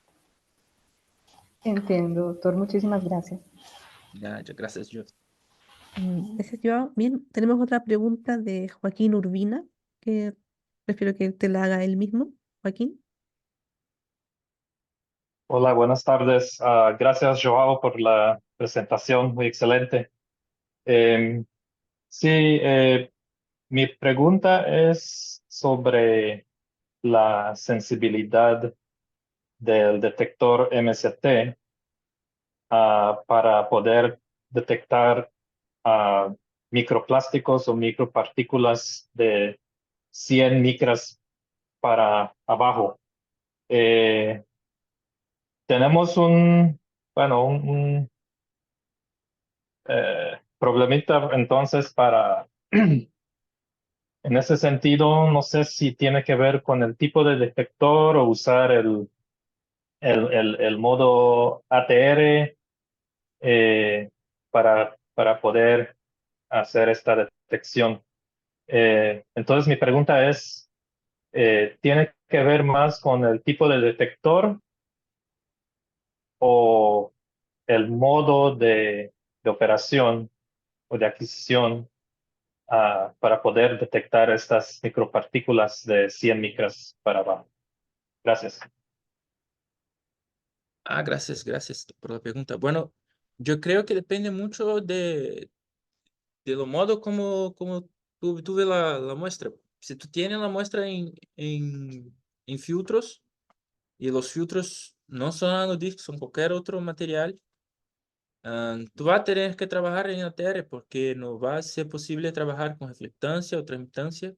Entiendo, doctor. Muchísimas gracias. Ya, ya, gracias, yo. Gracias, Joao. Bien, tenemos otra pregunta de Joaquín Urbina, que prefiero que te la haga él mismo. Joaquín. Hola, buenas tardes. Gracias, Joao, por la presentación, muy excelente. Em, sí, mi pregunta es sobre la sensibilidad del detector MCT para poder detectar microplásticos o micropartículas de 100 micras para abajo. Tenemos un problemita entonces para, en ese sentido, no sé si tiene que ver con el tipo de detector o usar el modo ATR para poder hacer esta detección. Entonces mi pregunta es, ¿tiene que ver más con el tipo de detector o el modo de operación o de adquisición para poder detectar estas micropartículas de 100 micras para abajo? Gracias. Gracias por la pregunta. Bueno, yo creo que depende mucho de lo modo como tú ves la muestra. Si tú tienes la muestra en filtros y los filtros no son anodiscos, son cualquier otro material, tú vas a tener que trabajar en ATR porque no va a ser posible trabajar con reflectancia o transmitancia.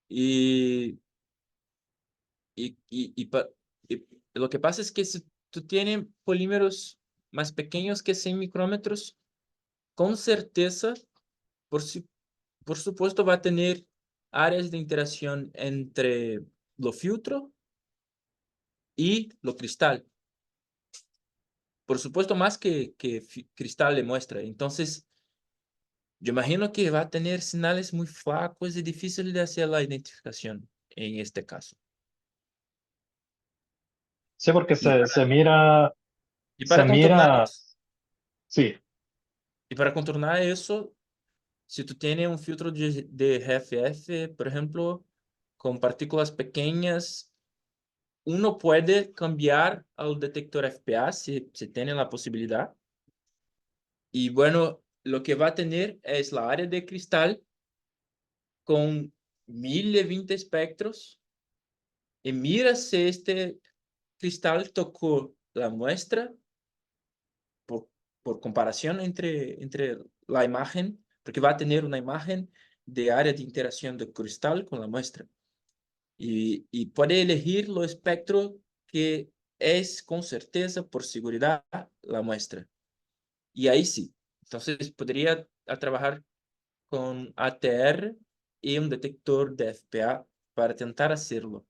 Y, y lo que pasa es que si tú tienes polímeros más pequeños que 100 micrómetros, con certeza, por, si- por supuesto, va a tener áreas de interacción entre lo filtro y lo cristal. Por supuesto, más que cristal le muestra. Entonces, yo imagino que va a tener señales muy flacos y difíciles de hacer la identificación en este caso. Sí, porque Y para, se mira, y se para contornar mira, eso, sí, y para contornar eso, si tú tienes un filtro de RFF, por ejemplo, con partículas pequeñas, uno puede cambiar al detector FPA si tiene la posibilidad. Y bueno, lo que va a tener es la área de cristal con 1020 espectros. Y mira si este cristal tocó la muestra por, por comparación entre la imagen, porque va a tener una imagen de área de interacción del cristal con la muestra. Y puede elegir lo espectro que es con certeza, por seguridad, la muestra. Y ahí sí. Entonces podría trabajar con ATR y un detector de FPA para intentar hacerlo.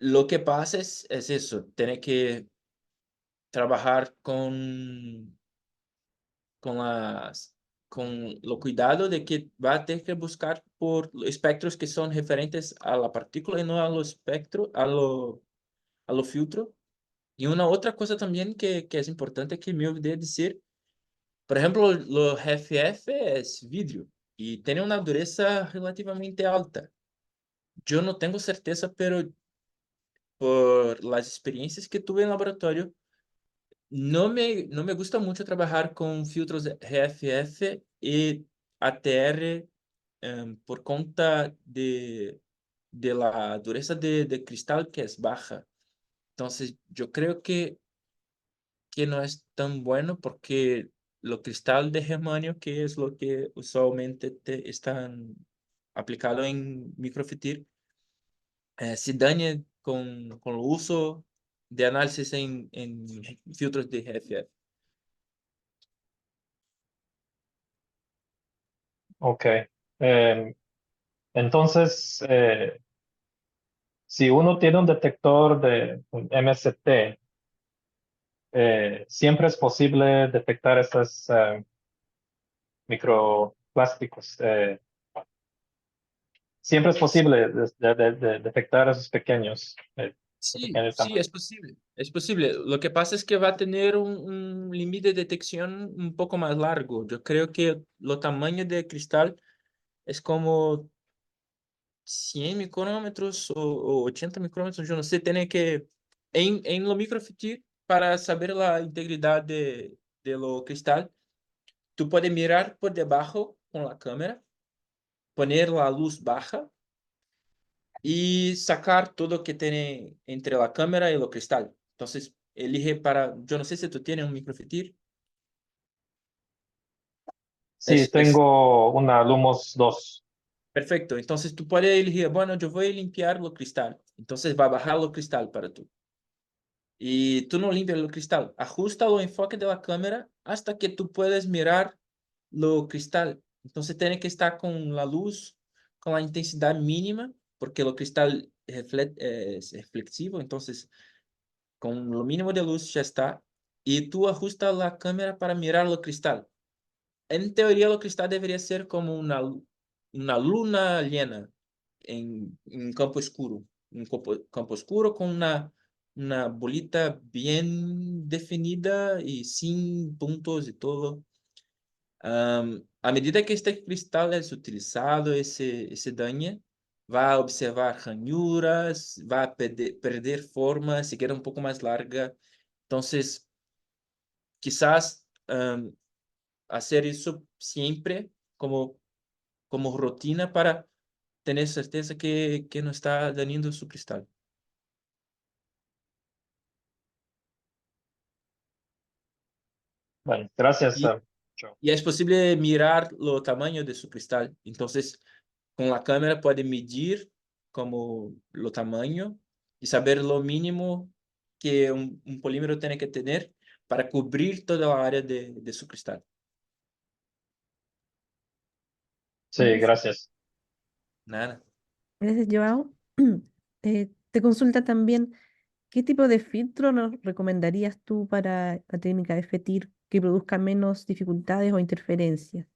Lo que pasa es eso, tiene que trabajar con las con lo cuidado de que va a tener que buscar por espectros que son referentes a la partícula y no a lo espectro, a lo filtro. Y una otra cosa también que es importante que me olvidé decir, por ejemplo, los FF es vidrio y tiene una dureza relativamente alta. Yo no tengo certeza, pero por las experiencias que tuve en laboratorio, no me gusta mucho trabajar con filtros de RFF y ATR por cuenta de la dureza de cristal que es baja. Entonces, yo creo que no es tan bueno porque lo cristal de germanio, que es lo que usualmente están aplicado en microfitir, se daña con el uso de análisis en filtros de GFF. ok. Entonces, si uno tiene un detector de un MST, siempre es posible detectar estos microplásticos. Siempre es posible de detectar esos pequeños, de Sí, pequeño sí, tamaño. es posible. Es posible. Lo que pasa es que va a tener un límite de detección un poco más largo. Yo creo que lo tamaño de cristal es como 100 micrómetros o 80 micrómetros, yo no sé, tiene que, en lo microfitir, para saber la integridad de lo cristal, tú puedes mirar por debajo con la cámara, poner la luz baja y sacar todo que tiene entre la cámara y lo cristal. Entonces, elige para, yo no sé si tú tienes un microfitir. Sí, tengo una Lumos 2. Perfecto. Entonces tú puedes elegir, bueno, yo voy a limpiar lo cristal. Entonces va a bajar lo cristal para tú. Y tú no limpias el cristal. Ajusta el enfoque de la cámara hasta que tú puedes mirar lo cristal. Entonces tiene que estar con la luz, con la intensidad mínima, porque lo cristal es reflexivo. Entonces, con lo mínimo de luz ya está. Y tú ajustas la cámara para mirar lo cristal. En teoría, lo cristal debería ser como una luna llena en un campo oscuro. Un campo oscuro con una bolita bien definida y sin puntos y todo. A medida que este cristal es utilizado, ese daño, va a observar ranuras, va a perder forma, se queda un poco más larga. Entonces, quizás hacer eso siempre como rutina para tener certeza que no está dañando su cristal. Bueno, gracias. Y, Joe. y es posible mirar lo tamaño de su cristal. Entonces, con la cámara puede medir como lo tamaño y saber lo mínimo que un polímero tiene que tener para cubrir toda la área de su cristal. Sí, gracias. Nada. Gracias, Joao. Te consulta también, ¿qué tipo de filtro nos recomendarías tú para la técnica de FETIR que produzca menos dificultades o interferencias?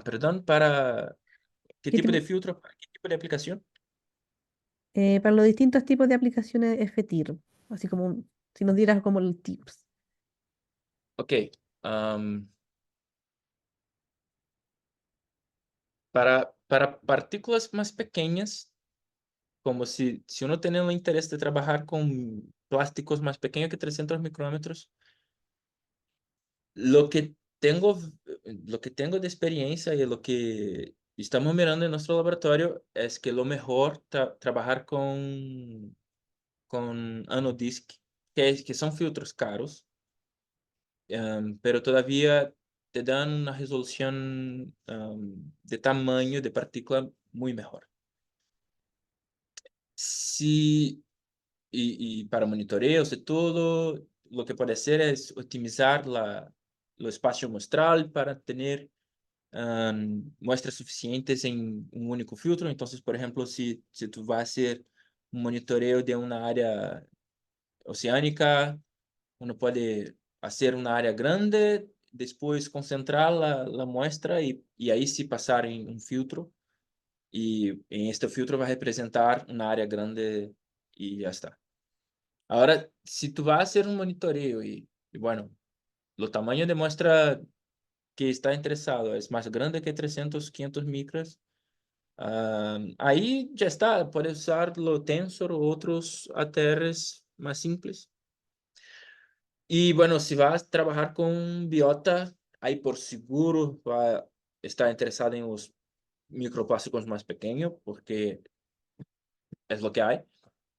Perdón, ¿para qué ¿Qué tipo tipo, de filtro? ¿Para qué tipo de aplicación? para los distintos tipos de aplicaciones FETIR? Así como si nos dieras como el tips. Ok. am, para partículas más pequeñas, como si uno tiene el interés de trabajar con plásticos más pequeños que 300 micrómetros, lo que tengo, lo que tengo de experiencia y lo que estamos mirando en nuestro laboratorio es que lo mejor trabajar con Anodisk, que son filtros caros, pero todavía te dan una resolución de tamaño de partícula muy mejor. Sí, y para monitoreos y todo, lo que puede hacer es optimizar lo espacio muestral para tener muestras suficientes en un único filtro. Entonces, por ejemplo, si tú vas a hacer un monitoreo de una área oceánica, uno puede hacer una área grande, después concentrar la muestra y ahí sí pasar en un filtro. Y en este filtro va a representar una área grande y ya está. Ahora, si tú vas a hacer un monitoreo y bueno, lo tamaño de muestra que está interesado es más grande que 300, 500 micras, ahí ya está, puedes usar lo Tensor o otros ATRs más simples. Y bueno, si vas a trabajar con biota, ahí por seguro va a estar interesado en los microplásticos más pequeños, porque es lo que hay.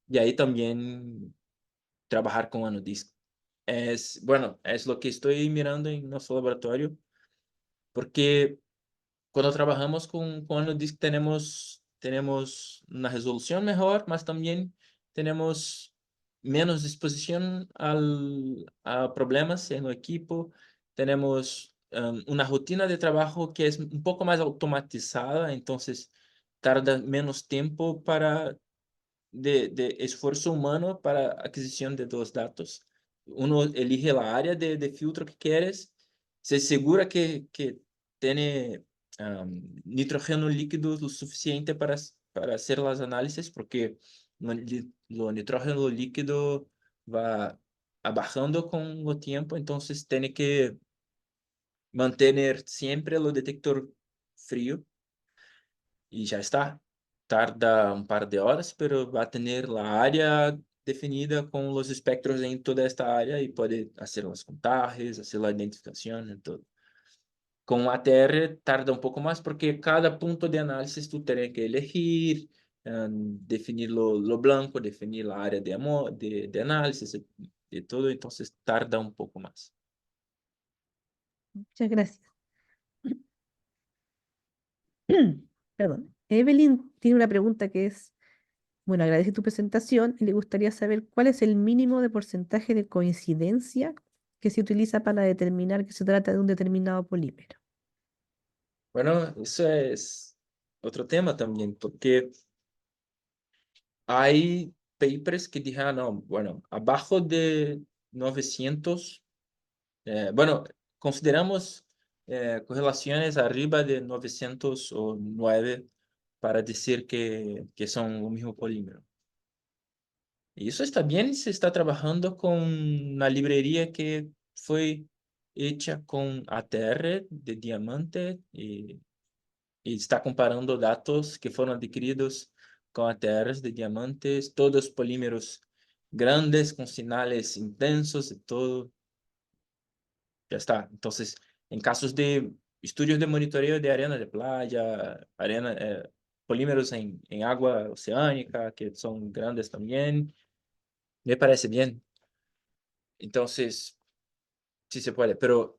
Y ahí también trabajar con Anodisk. Bueno, es lo que estoy mirando en nuestro laboratorio, porque cuando trabajamos con Anodisk tenemos una resolución mejor, mas también tenemos menos exposición a problemas en el equipo. Tenemos una rutina de trabajo que es un poco más automatizada, entonces tarda menos tiempo de esfuerzo humano para adquisición de los datos. Uno elige la área de filtro que quieres, se asegura que tiene nitrógeno líquido lo suficiente para hacer las análisis, porque lo nitrógeno líquido va bajando con el tiempo, entonces tiene que mantener siempre el detector frío y ya está. Tarda un par de horas, pero va a tener la área definida con los espectros en toda esta área y puede hacer los contajes, hacer la identificación y todo. Con ATR tarda un poco más porque cada punto de análisis tú tienes que elegir, definir lo blanco, definir la área de análisis y todo, entonces tarda un poco más. Muchas gracias. Perdón. Evelyn tiene una pregunta que es, bueno, agradece tu presentación y le gustaría saber cuál es el mínimo de porcentaje de coincidencia que se utiliza para determinar que se trata de un determinado polímero. Bueno, eso es otro tema también, porque hay papers que dijeron, no, bueno, abajo de 900, bueno, consideramos correlaciones arriba de 909 para decir que son el mismo polímero. Y eso está bien, se está trabajando con una librería que fue hecha con ATR de diamante y está comparando datos que fueron adquiridos con ATRs de diamantes, todos polímeros grandes, con sinales intensos y todo. Ya está. Entonces, en casos de estudios de monitoreo de arena de playa, polímeros en agua oceánica, que son grandes también, me parece bien. Entonces, sí se puede, pero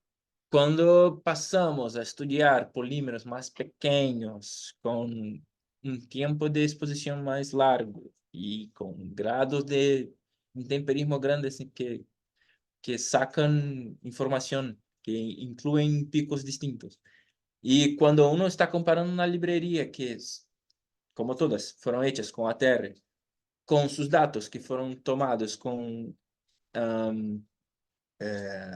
cuando pasamos a estudiar polímeros más pequeños, con un tiempo de exposición más largo y con grados de intemperismo grandes que sacan información, que incluyen picos distintos. Y cuando uno está comparando una librería que es, como todas, fueron hechas con ATR, con sus datos que fueron tomados con um, eh,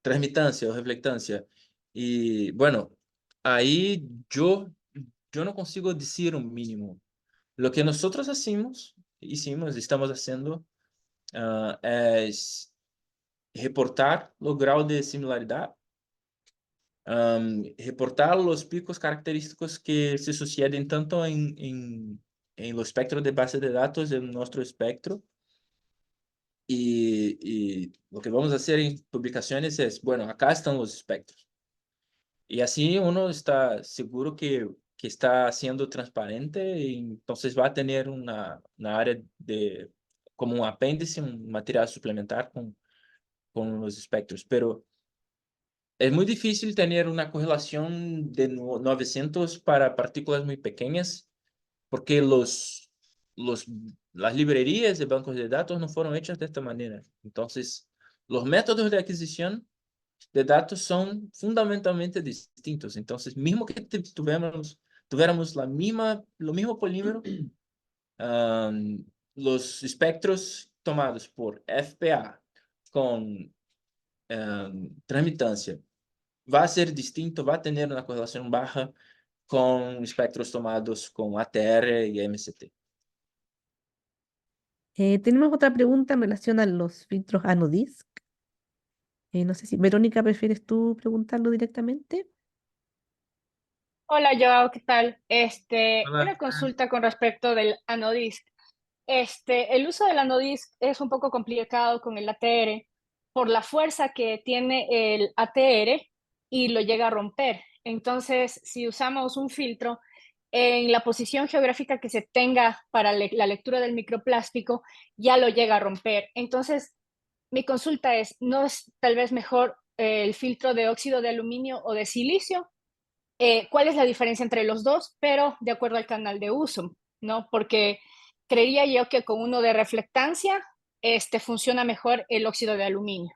transmitancia o reflectancia. Y bueno, ahí yo no consigo decir un mínimo. Lo que nosotros estamos haciendo es reportar los grados de similaridad, reportar los picos característicos que se suceden tanto en los espectros de base de datos de nuestro espectro. Y lo que vamos a hacer en publicaciones es, bueno, acá están los espectros. Y así uno está seguro que está siendo transparente y entonces va a tener una área de, como un apéndice, un material suplementar con los espectros. Pero es muy difícil tener una correlación de 900 para partículas muy pequeñas porque los, las librerías de bancos de datos no fueron hechas de esta manera. Entonces, los métodos de adquisición de datos son fundamentalmente distintos. Entonces, mismo que tuviéramos lo mismo polímero, los espectros tomados por FPA con transmitancia va a ser distinto, va a tener una correlación baja con espectros tomados con ATR y MCT. Tenemos otra pregunta en relación a los filtros Anodisk. No sé si, Verónica, ¿prefieres tú preguntarlo directamente? Hola, Joao, ¿qué tal? Una Hola. consulta con respecto del Anodisk. El uso del Anodisk es un poco complicado con el ATR por la fuerza que tiene el ATR y lo llega a romper. Entonces, si usamos un filtro en la posición geográfica que se tenga para la lectura del microplástico, ya lo llega a romper. Entonces, mi consulta es, ¿no es tal vez mejor el filtro de óxido de aluminio o de silicio? ¿Cuál es la diferencia entre los dos? Pero de acuerdo al canal de uso, ¿no? Porque creería yo que con uno de reflectancia funciona mejor el óxido de aluminio.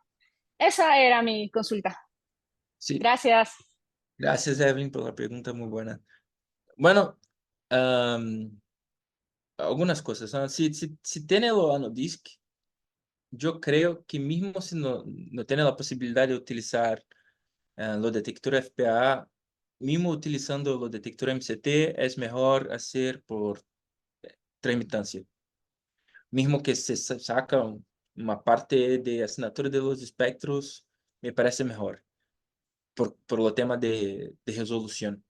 Esa era mi consulta. Sí, Gracias. gracias, Evelyn, por la pregunta muy buena. Bueno, algunas cosas, ¿no? Si tiene el Anodisk, yo creo que mismo si no tiene la posibilidad de utilizar los detectores FPA, mismo utilizando los detectores MCT, es mejor hacer por transmitancia. Mismo que se saca una parte de asignatura de los espectros, me parece mejor por lo tema de resolución.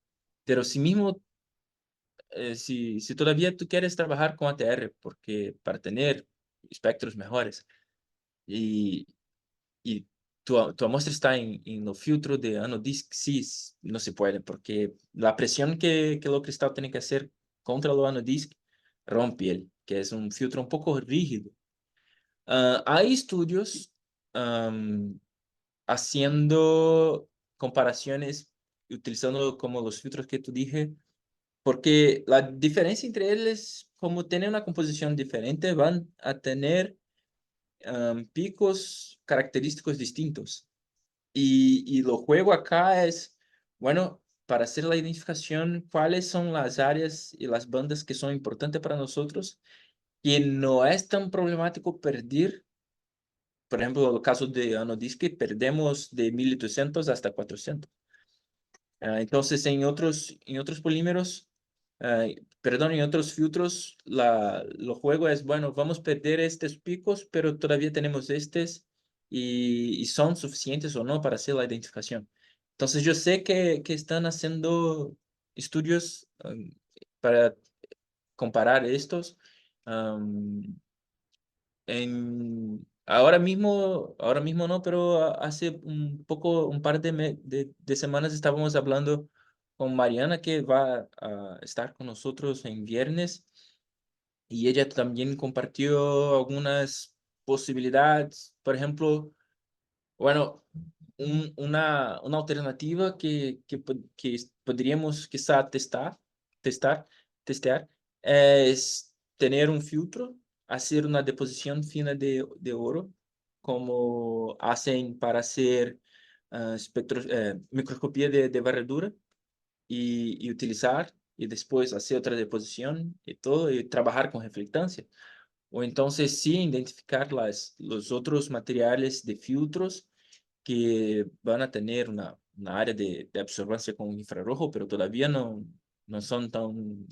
Pero si mismo, si todavía tú quieres trabajar con ATR, porque para tener espectros mejores, y, y tu muestra está en el filtro de Anodisk, sí, no se puede, porque la presión que el cristal tiene que hacer contra el Anodisk rompe él, que es un filtro un poco rígido. Hay estudios haciendo comparaciones, utilizando como los filtros que tú dije, porque la diferencia entre ellos, como tienen una composición diferente, van a tener picos característicos distintos. Y lo juego acá es, bueno, para hacer la identificación, cuáles son las áreas y las bandas que son importantes para nosotros, y no es tan problemático perder. Por ejemplo, el caso de Anodisk, perdemos de 1200 hasta 400. Entonces, en otros polímeros, perdón, en otros filtros, lo juego es, bueno, vamos a perder estos picos, pero todavía tenemos estos y son suficientes o no para hacer la identificación. Entonces, yo sé que están haciendo estudios para comparar estos. Ahora mismo no, pero hace un poco, un par de semanas estábamos hablando con Mariana, que va a estar con nosotros en viernes, y ella también compartió algunas posibilidades. Por ejemplo, bueno, una alternativa que podríamos quizá testar, testear, es tener un filtro, hacer una deposición fina de oro, como hacen para hacer microscopía de varredura, y utilizar, y después hacer otra deposición y todo, y trabajar con reflectancia. O entonces sí identificar los otros materiales de filtros que van a tener una área de absorbancia con infrarrojo, pero todavía no son tan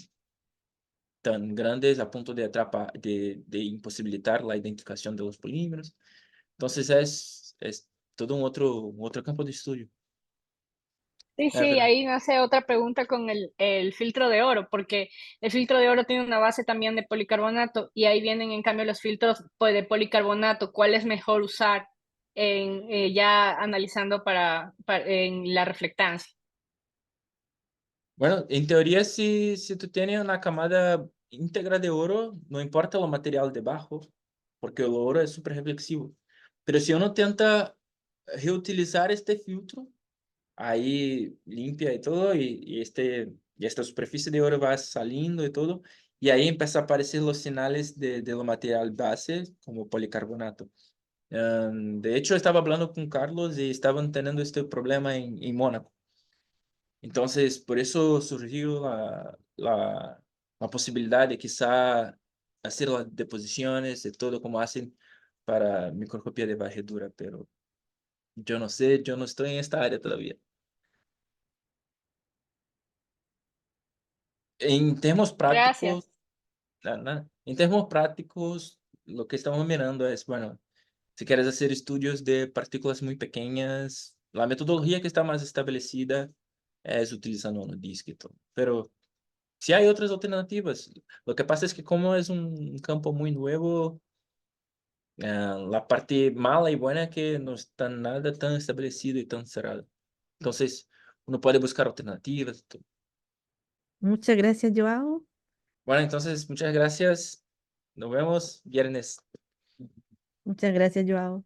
grandes a punto de imposibilitar la identificación de los polímeros. Entonces es todo un otro campo de estudio. Sí, sí, Pero, ahí nace otra pregunta con el filtro de oro, porque el filtro de oro tiene una base también de policarbonato y ahí vienen en cambio los filtros pues, de policarbonato. ¿Cuál es mejor usar ya analizando en la reflectancia? bueno, en teoría, si tú tienes una camada íntegra de oro, no importa el material debajo, porque el oro es súper reflexivo. Pero si uno intenta reutilizar este filtro, ahí limpia y todo, y esta superficie de oro va saliendo y todo, y ahí empieza a aparecer los señales de lo material base, como policarbonato. De hecho, estaba hablando con Carlos y estaban teniendo este problema en Mónaco. Entonces, por eso surgió la posibilidad de quizá hacer las deposiciones de todo como hacen para microscopía de varredura, pero yo no sé, yo no estoy en esta área todavía. En términos Gracias. prácticos, en términos prácticos, lo que estamos mirando es, bueno, si quieres hacer estudios de partículas muy pequeñas, la metodología que está más establecida es utilizando un disco y todo. Pero sí hay otras alternativas. Lo que pasa es que como es un campo muy nuevo, la parte mala y buena es que no está nada tan establecido y tan cerrado. Entonces, uno puede buscar alternativas. Muchas gracias, Joao. Bueno, entonces, muchas gracias. Nos vemos viernes. Muchas gracias, Joao.